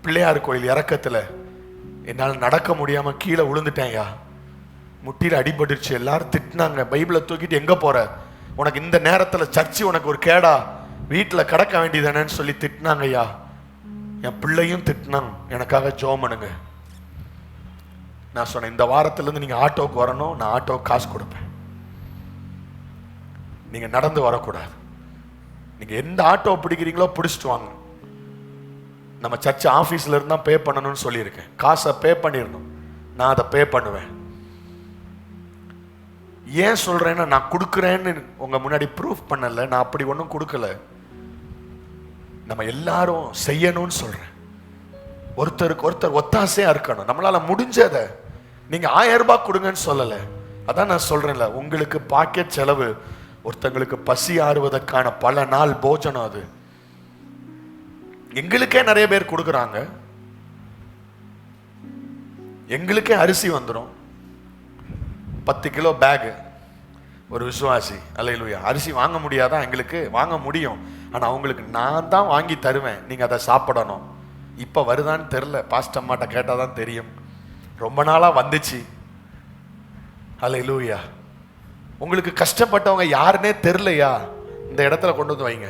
பிள்ளையார் கோயில் இறக்கத்துல என்னால் நடக்க முடியாம கீழே விழுந்துட்டேன்யா, முட்டியில் அடிபட்டுருச்சு. எல்லாரும் திட்டினாங்க, பைபிளை தூக்கிட்டு எங்க போற, உனக்கு இந்த நேரத்துல சர்ச்சு உனக்கு ஒரு கேடா, வீட்டில் கிடக்க வேண்டியதானேன்னு சொல்லி திட்டினாங்க ஐயா. என் பிள்ளையும் திட்டினான், எனக்காக ஜெபம் பண்ணுங்க. நான் சொன்னேன், இந்த வாரத்திலிருந்து நீங்க ஆட்டோவுக்கு வரணும், நான் ஆட்டோவுக்கு காசு கொடுப்பேன். நீங்க நடந்து வரக்கூடாது. நீங்க எந்த ஆட்டோ பிடிக்கிறீங்களோ பிடிச்சிட்டு வாங்க. நம்ம சர்ச் ஆபீஸ்ல இருந்தா பே பண்ணணும்னு சொல்லியிருக்கேன். காசை பே பண்ணிடணும், நான் அதை பே பண்ணுவேன். ஏன் சொல்றேன்னா, நான் கொடுக்குறேன்னு உங்க முன்னாடி ப்ரூஃப் பண்ணல, நான் அப்படி ஒன்றும் கொடுக்கல. நம்ம எல்லாரும் செய்யணும்னு சொல்றேன். ஒருத்தருக்கு ஒருத்தர் ஒத்தாசையா இருக்கணும். நம்மளால முடிஞ்சதை, நீங்க 1000 ரூபாய் கொடுங்கன்னு சொல்லல. அதான் நான் சொல்றேன்ல, உங்களுக்கு பாக்கெட் செலவு ஒருத்தங்களுக்கு பசி ஆறுவதற்கான பல நாள் போஜனம். அது எங்களுக்கே நிறைய பேர் கொடுக்குறாங்க. எங்களுக்கே அரிசி வந்துடும், 10 கிலோ பேக். ஒரு விசுவாசி, அல்லேலூயா, அரிசி வாங்க முடியாதா? எங்களுக்கு வாங்க முடியும், ஆனா அவங்களுக்கு நான் தான் வாங்கி தருவேன், நீங்க அதை சாப்பிடணும். இப்ப வருதான்னு தெரியல, பாஸ்டர் அம்மாட்ட கேட்டாதான் தெரியும். ரொம்ப நாளா வந்துச்சு. அல்லேலூயா. உங்களுக்கு கஷ்டப்பட்டவங்க யாருன்னே தெரியலையா? இந்த இடத்துல கொண்டு வந்து வைங்க.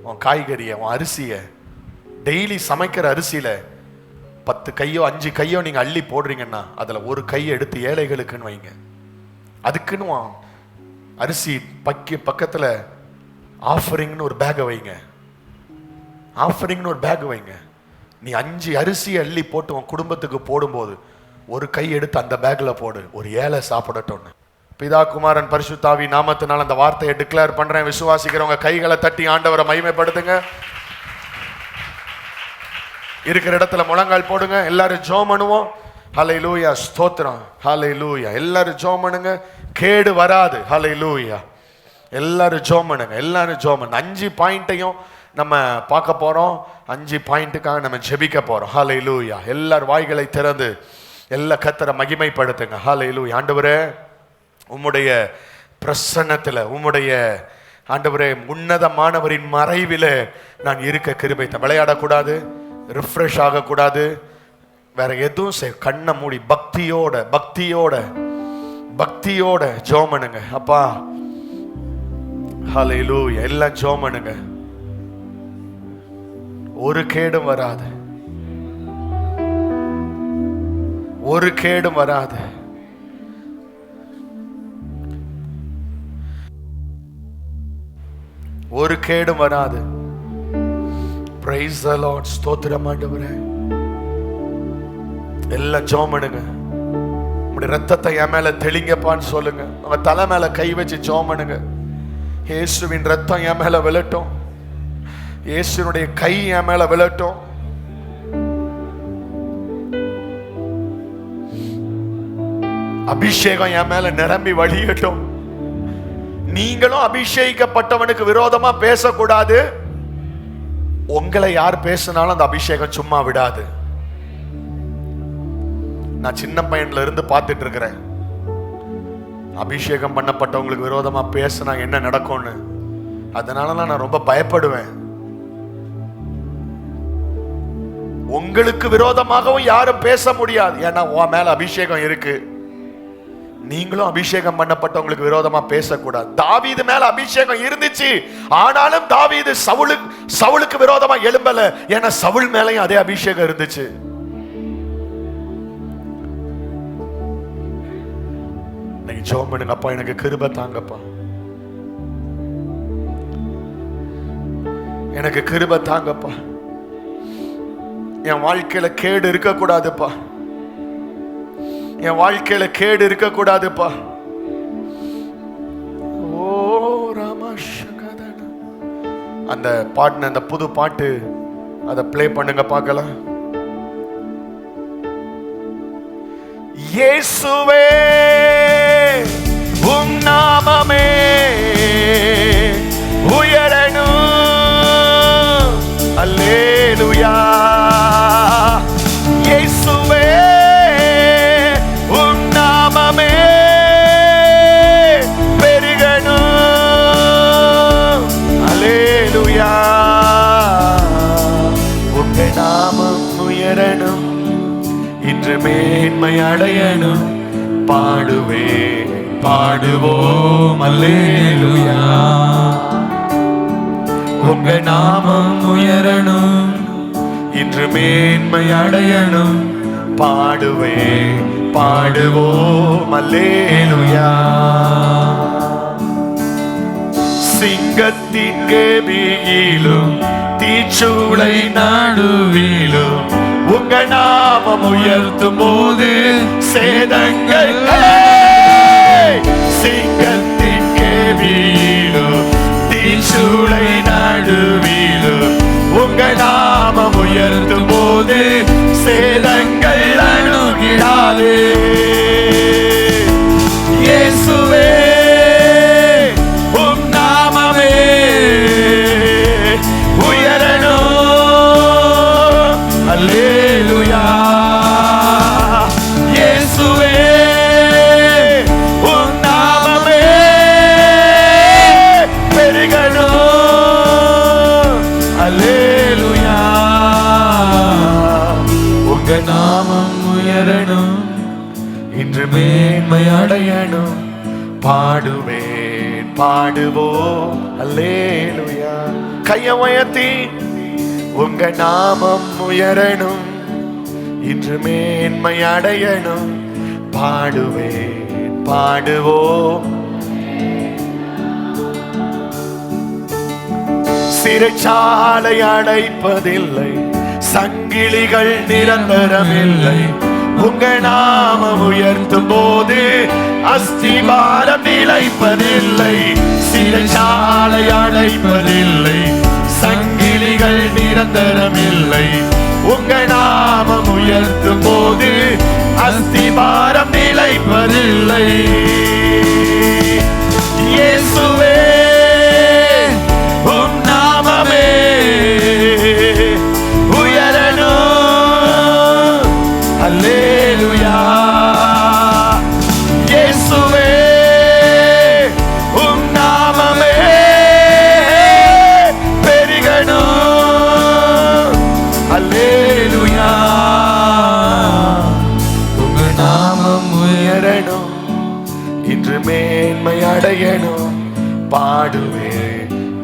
உன் காய்கறியை, உன் அரிசியை, டெய்லி சமைக்கிற அரிசியில 10 கையோ 5 கையோ நீங்க அள்ளி போடுறீங்கன்னா அதுல ஒரு கையை எடுத்து ஏழைகளுக்குன்னு வைங்க. அதுக்குன்னு அரிசி பக்கத்துல ஆஃபரிங்னு ஒரு பேக்கை வைங்க. ஆஃபரிங்னு ஒரு பேக் வைங்க. நீ 5 அரிசி அள்ளி போட்டு உன் குடும்பத்துக்கு போடும்போது ஒரு கை எடுத்து அந்த பேக்ல போடு, ஒரு ஏழை சாப்பிடட்டும்னு. பிதா குமாரன் பரிசுத்தாவி நாமத்தினால் அந்த வார்த்தையை டிக்ளேர் பண்றேன். விசுவாசிக்கிறவங்க கைகளை தட்டி ஆண்டவரை மகிமைப்படுத்துங்க. இருக்கிற இடத்துல முழங்கால் போடுங்க. எல்லாரும் ஜெபம் பண்ணுவோம். ஹல்லேலூயா, ஸ்தோத்திரம், ஹல்லேலூயா. எல்லாரும் ஜெபம் பண்ணுங்க, கேடு வராது. ஹல்லேலூயா. எல்லாரும் ஜெபம் பண்ணுங்க, எல்லாரும் ஜெபம் பண்ணுங்க. 5 பாயிண்ட்டையும் நம்ம பார்க்க போறோம். 5 பாயிண்ட்டுக்காக நம்ம ஜெபிக்க போறோம். ஹல்லேலூயா. எல்லார் வாய்களை திறந்து எல்லா கர்த்தரை மகிமைப்படுத்துங்க. ஹல்லேலூயா. ஆண்டவரே, உம்முடைய பிரசன்னத்துல, உம்முடைய ஆண்டவரே உன்னதமானவரின் மறைவில நான் இருக்க கிருபை. விளையாடக்கூடாது, ரிஃப்ரெஷ் ஆகக்கூடாது, வேற எதுவும் கண்ணை மூடி பக்தியோட பக்தியோட பக்தியோட ஜெபம் பண்ணுங்க. அப்பா, ஹல்லேலூயா. எல்லாம் ஜெபம் பண்ணுங்க. ஒரு கேடும் வராது, ஒரு கேடும் வராது. ஒரு கேடும் வராது. Praise the Lord. ஸ்தோத்திரம் ஆண்டவரே. எல்லாம் ஜெபம் பண்ணுங்க. உங்களுடைய ரத்தத்தை என் மேல தெளிங்கப்பான்னு சொல்லுங்க. உங்க தலை மேல கை வச்சு ஜெபம் பண்ணுங்க. இயேசுவின் ரத்தம் என் மேல விழட்டும், இயேசுனுடைய கை என் மேல விழட்டும். அபிஷேகம் என் மேல நிரம்பி வழியட்டும். நீங்களும் அபிஷேகிக்கப்பட்டவனுக்கு விரோதமா பேசக்கூடாது. உங்களை யார் பேசினாலும் அந்த அபிஷேகம் சும்மா விடாது. நான் சின்ன பையன்ல இருந்து பார்த்துட்டு இருக்கிறேன். அபிஷேகம் பண்ணப்பட்டவங்களுக்கு விரோதமா பேசினா என்ன நடக்கும்னு. அதனாலலாம் நான் ரொம்ப பயப்படுவேன். உங்களுக்கு விரோதமாகவும் யாரும் பேச முடியாது, ஏன்னா உன் மேல அபிஷேகம் இருக்கு. நீங்களும் அபிஷேகம் பண்ணப்பட்டவங்களுக்கு விரோதமா பேசக்கூடாது. தாவீது மேல அபிஷேகம் இருந்துச்சு, ஆனாலும் தாவீது சவுலுக்கு விரோதமா எழும்பல, ஏன்னா சவுல் மேலையும் அதே அபிஷேகம் இருந்துச்சு. நீங்க ஜெபம் பண்ணுங்க. அப்பா, எனக்கு கிருபை தாங்கப்பா, எனக்கு கிருபை தாங்கப்பா. என் வாழ்க்கையில கேடு இருக்கக்கூடாதுப்பா, என் வாழ்க்கையில கேடு இருக்கக்கூடாதுப்பா. ஓ ராமஷகதன, அந்த பாட்டு, அந்த புது பாட்டு, அதை பிளே பண்ணுங்க பார்க்கலாம். இயேசுவே உம் நாமமே உயரணும். அல்லேலூயா. இயேசுவே உம் நாமமே பெருகணும். அல்லேலூயா. உங்க நாமம் உயரணும், இன்று மேன்மை அடையணும். பாடுவே பாடுவோம் அல்லேலூயா. உங்க நாமம் உயரணும், இன்று மேன்மை அடையணும். பாடுவே பாடுவோம் அல்லேலூயா. சிங்கத்தின் கெபியிலும் தீச்சூளை நடுவிலும் உங்க நாமம் உயர்த்தும் போது சேதங்கள். சிங்கத்தின் கெபியிலும் தீச்சூளை நடுவிலும் உங்க நாமம் உயர்த்தும் போது சேதங்கள் அணுகிடாதே. இயேசுவே உம் நாமமே உயரணும். அல்லேலூயா. இயேசுவே உம் நாமமே பெருகணும். அல்லேலூயா. உங்க நாமம் உயரணும். இன்று மேன்மை அடையணும். பாடுவேன் பாடுவோம் அல்லேலூயா. கையை உயர்த்தி உங்க நாமம் உயரணும். இன்று மேன்மை அடையணும். பாடுவேன் பாடுவோம். சிறைச்சாலை அடைப்பதில்லை, சங்கிலிகள் நிரந்தரமில்லை. உங்க நாமம் உயர்த்தும் போது அஸ்திவாரம் நிலைப்பதில்லை. சிறைச்சாலை அடைப்பதில்லை, சங்கிலிகள் நிரந்தரமில்லை. உங்க நாமம் உயர்த்தும் போது அஸ்திவாரம் நிலைப்பதில்லை. இயேசுவே உம் நாமமே உயரணும். அல்லேலூயா. இயேசுவே உம் நாமமே பெருகணும். அல்லேலூயா. உங்க நாமம் உயரணும். இன்று மேன்மை அடையணும். பாடுவே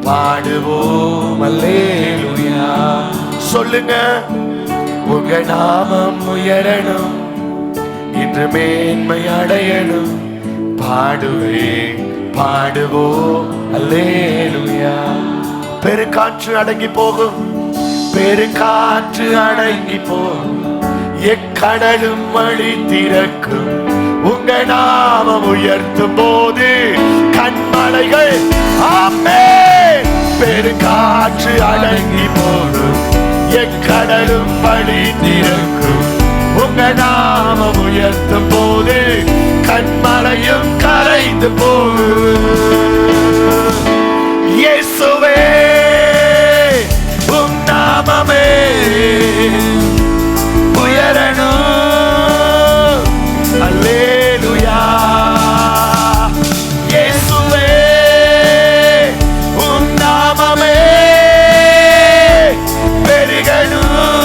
பாடுவோம் அல்லேலூயா. சொல்லுங்க. உங்க நாமம் உயரணும். இன்று மேன்மை அடையணும். பாடுவே பாடுவோம் அல்லேலூயா. பெருங்காற்று அடங்கி போகும், பெருங்காற்று அடங்கி போகும், எக்கடலும் வழி திறக்கும். உங்க நாமம் உயர்த்தும் போது கண்மலைகள் ஆமென். பெருங்காற்று அடங்கி போகும், எக்கடலும் வழி திறக்கும். உங்க நாமம் உயர்த்தும் போது கண்மலையும் கரைந்து போகும். இயேசுவே உம் நாமமே உயரணும். அல்லேலூயா. இயேசுவே உம் நாமமே பெருகணும்.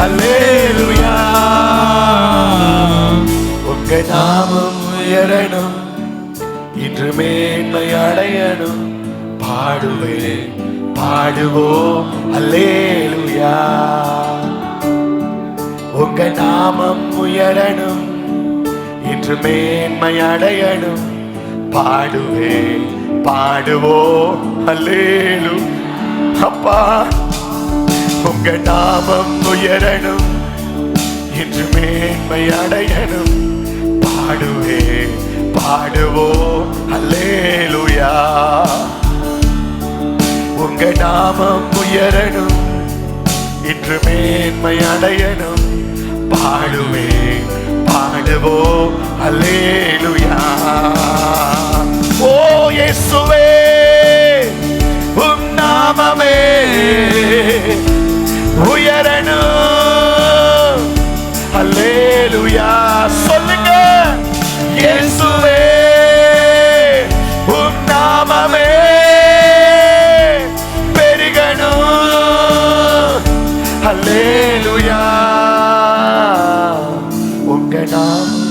அல்லேலூயா. உங்க நாமம் உயரணும். இன்று மேன்மை அடையணும். பாடுவே பாடுவோம் அல்லேலூயா. உங்க நாமம் உயரணும். இன்று மேன்மை அடையணும். பாடுவே பாடுவோம் அல்லேலூயா. அப்பா உங்க நாமம் உயரணும். இன்று மேன்மை அடையணும். பாடுவே பாடுவோம் அல்லேலூயா. உங்க நாமம் உயரணும். இன்று மேன்மை அடையணும். பாடுவே பாடுவோம் அல்லேலூயா. ஓ இயேசுவே உம் நாமமே உயரணும். அல்லேலூயா. சொல்லுங்க. இயேசுவே உம் நாமமே பெருகணும். அல்லேலூயா. உங்க நாமம்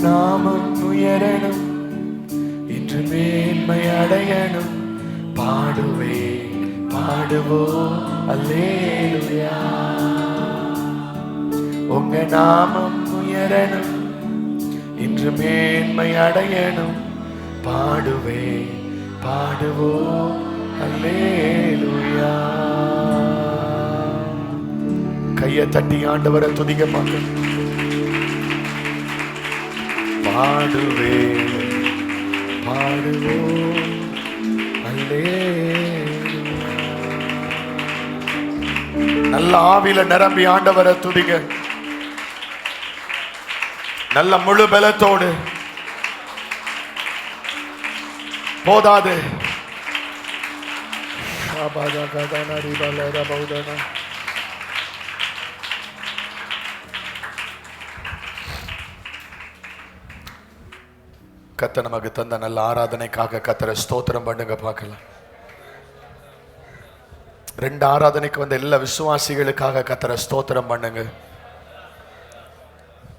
நாமம் உயரணும், இன்று மேன்மை அடையணும். பாடுவே பாடுவோம் அல்லேலூயா. உங்க நாமம் உயரணும், இன்று மேன்மை அடையணும். பாடுவே பாடுவோம் அல்லேலூயா. கையை தட்டி ஆண்டவரை துதிக்க பார்க்க. பாடுவே பாடுவோம் அல்லேலூயா. நல்ல ஆவியில நிரம்பி ஆண்டவரை துதிங்க. நல்ல முழு பலத்தோடு. போதாது. கர்த்தர் நமக்கு தந்த நல்ல ஆராதனைக்காக கர்த்தரை ஸ்தோத்திரம் பண்ணுங்க பார்க்கலாம். 2 ஆராதனைக்கு வந்த எல்லா விசுவாசிகளுக்காக கர்த்தரை ஸ்தோத்திரம் பண்ணுங்க.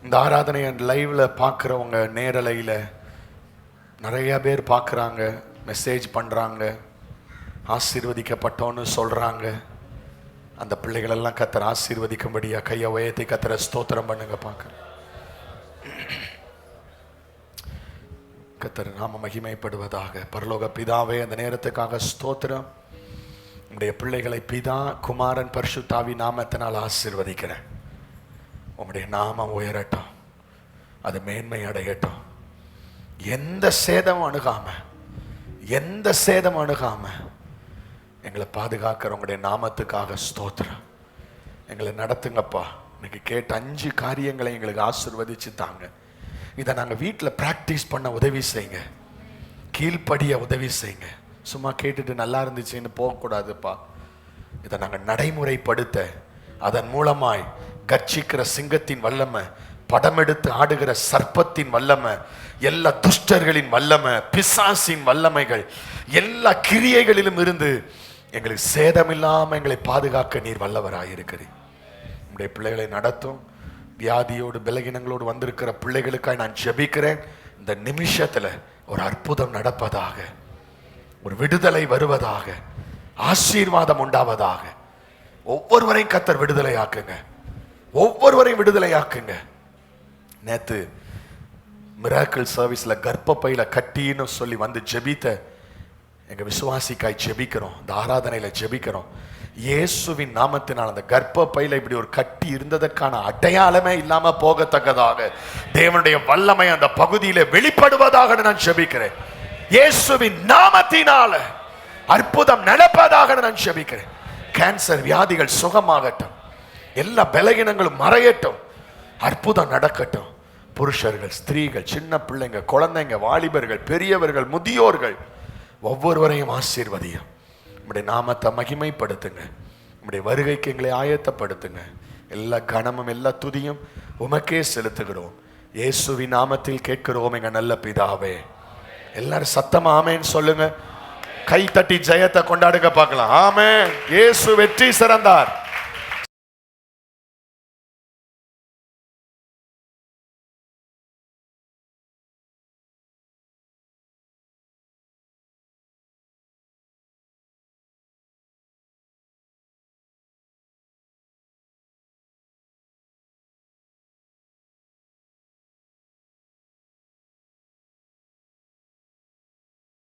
இந்த ஆராதனை லைவ்ல பார்க்குறவங்க, நேரலையில் நிறைய பேர் பார்க்குறாங்க, மெசேஜ் பண்ணுறாங்க, ஆசீர்வதிக்கப்பட்டோன்னு சொல்கிறாங்க. அந்த பிள்ளைகளெல்லாம் கர்த்தர் ஆசீர்வதிக்கும்படியா கையை உயர்த்தி கர்த்தரை ஸ்தோத்திரம் பண்ணுங்க பார்க்க. கர்த்தர் நாம மகிமைப்படுவதாக. பரலோக பிதாவே, அந்த நேரத்துக்காக ஸ்தோத்திரம். உடைய பிள்ளைகளை பிதா, குமாரன், பரிசுத்தாவி நாமத்தினால் ஆசீர்வதிக்கிறேன். உம்முடைய நாமம் உயரட்டும், அது மேன்மை அடையட்டும். எந்த சேதம் அணுகாம எங்களை பாதுகாக்கிற உங்களுடைய நாமத்துக்காக ஸ்தோத்திரம். எங்களை நடத்துங்கப்பா. இன்னைக்கு கேட்ட 5 காரியங்களை எங்களுக்கு ஆசீர்வதிச்சு தாங்க. இதை நாங்கள் வீட்டில் ப்ராக்டிஸ் பண்ண உதவி செய்யுங்க, கீழ்ப்படிய உதவி செய்யுங்க. சும்மா கேட்டுட்டு நல்லா இருந்துச்சுன்னு போகக்கூடாதுப்பா. இதை நாங்கள் நடைமுறைப்படுத்த, அதன் மூலமாய் கர்ச்சிக்கிற சிங்கத்தின் வல்லமை, படமெடுத்து ஆடுகிற சர்ப்பத்தின் வல்லமை, எல்லா துஷ்டர்களின் வல்லமை, பிசாசின் வல்லமைகள், எல்லா கிரியைகளிலும் இருந்து எங்களுக்கு சேதமில்லாமல் எங்களை பாதுகாக்க நீர் வல்லவராயிருக்கிறீர். நம்முடைய பிள்ளைகளை நடத்தும். வியாதியோடு பலகீனங்களோடு வந்திருக்கிற பிள்ளைகளுக்காக நான் ஜெபிக்கிறேன். இந்த நிமிஷத்துல ஒரு அற்புதம் நடப்பதாக, ஒரு விடுதலை வருவதாக, ஆசீர்வாதம் உண்டாவதாக. ஒவ்வொருவரையும் கர்த்தர் விடுதலை ஆக்குங்க, ஒவ்வொருவரையும் விடுதலை ஆக்குங்க. நேத்து மிராக்கிள் சர்வீஸ்ல கர்ப்பப்பையில கட்டின்னு சொல்லி வந்து ஜெபித்த எங்க விசுவாசிக்காய் ஜெபிக்கிறோம். இந்த ஆராதனையில ஜெபிக்கிறோம். இயேசுவின் நாமத்தினால் அந்த கர்ப்பப்பையில இப்படி ஒரு கட்டி இருந்ததற்கான அடையாளமே இல்லாம போகத்தக்கதாக தேவனுடைய வல்லமை அந்த பகுதியில வெளிப்படுவதாக நான் ஜெபிக்கிறேன். இயேசுவின் நாமத்தினால அற்புதம் நடப்பதாக நான் ஜெபிக்கிறேன். கேன்சர் வியாதிகள் சுகமாகட்டும், எல்லா பலகீனங்களும் மறையட்டும், அற்புதம் நடக்கட்டும். புருஷர்கள், ஸ்திரீகள், சின்ன பிள்ளைங்க, குழந்தைங்க, வாலிபர்கள், பெரியவர்கள், முதியோர்கள் ஒவ்வொருவரையும் ஆசீர்வதியும். உம்முடைய நாமத்தை மகிமைப்படுத்துங்க. உம்முடைய வருகைக்கு எங்களை ஆயத்தப்படுத்துங்க. எல்லா கனமும் எல்லா துதியும் உமக்கே செலுத்துகிறோம். இயேசுவின் நாமத்தில் கேட்கிறோம் எங்க நல்ல பிதாவே. எல்லாரும் சத்தமா ஆமேன்னு சொல்லுங்க. கை தட்டி ஜெயத்தை கொண்டாடுங்க பார்க்கலாம். ஆமென். இயேசு வெற்றி சிறந்தார்.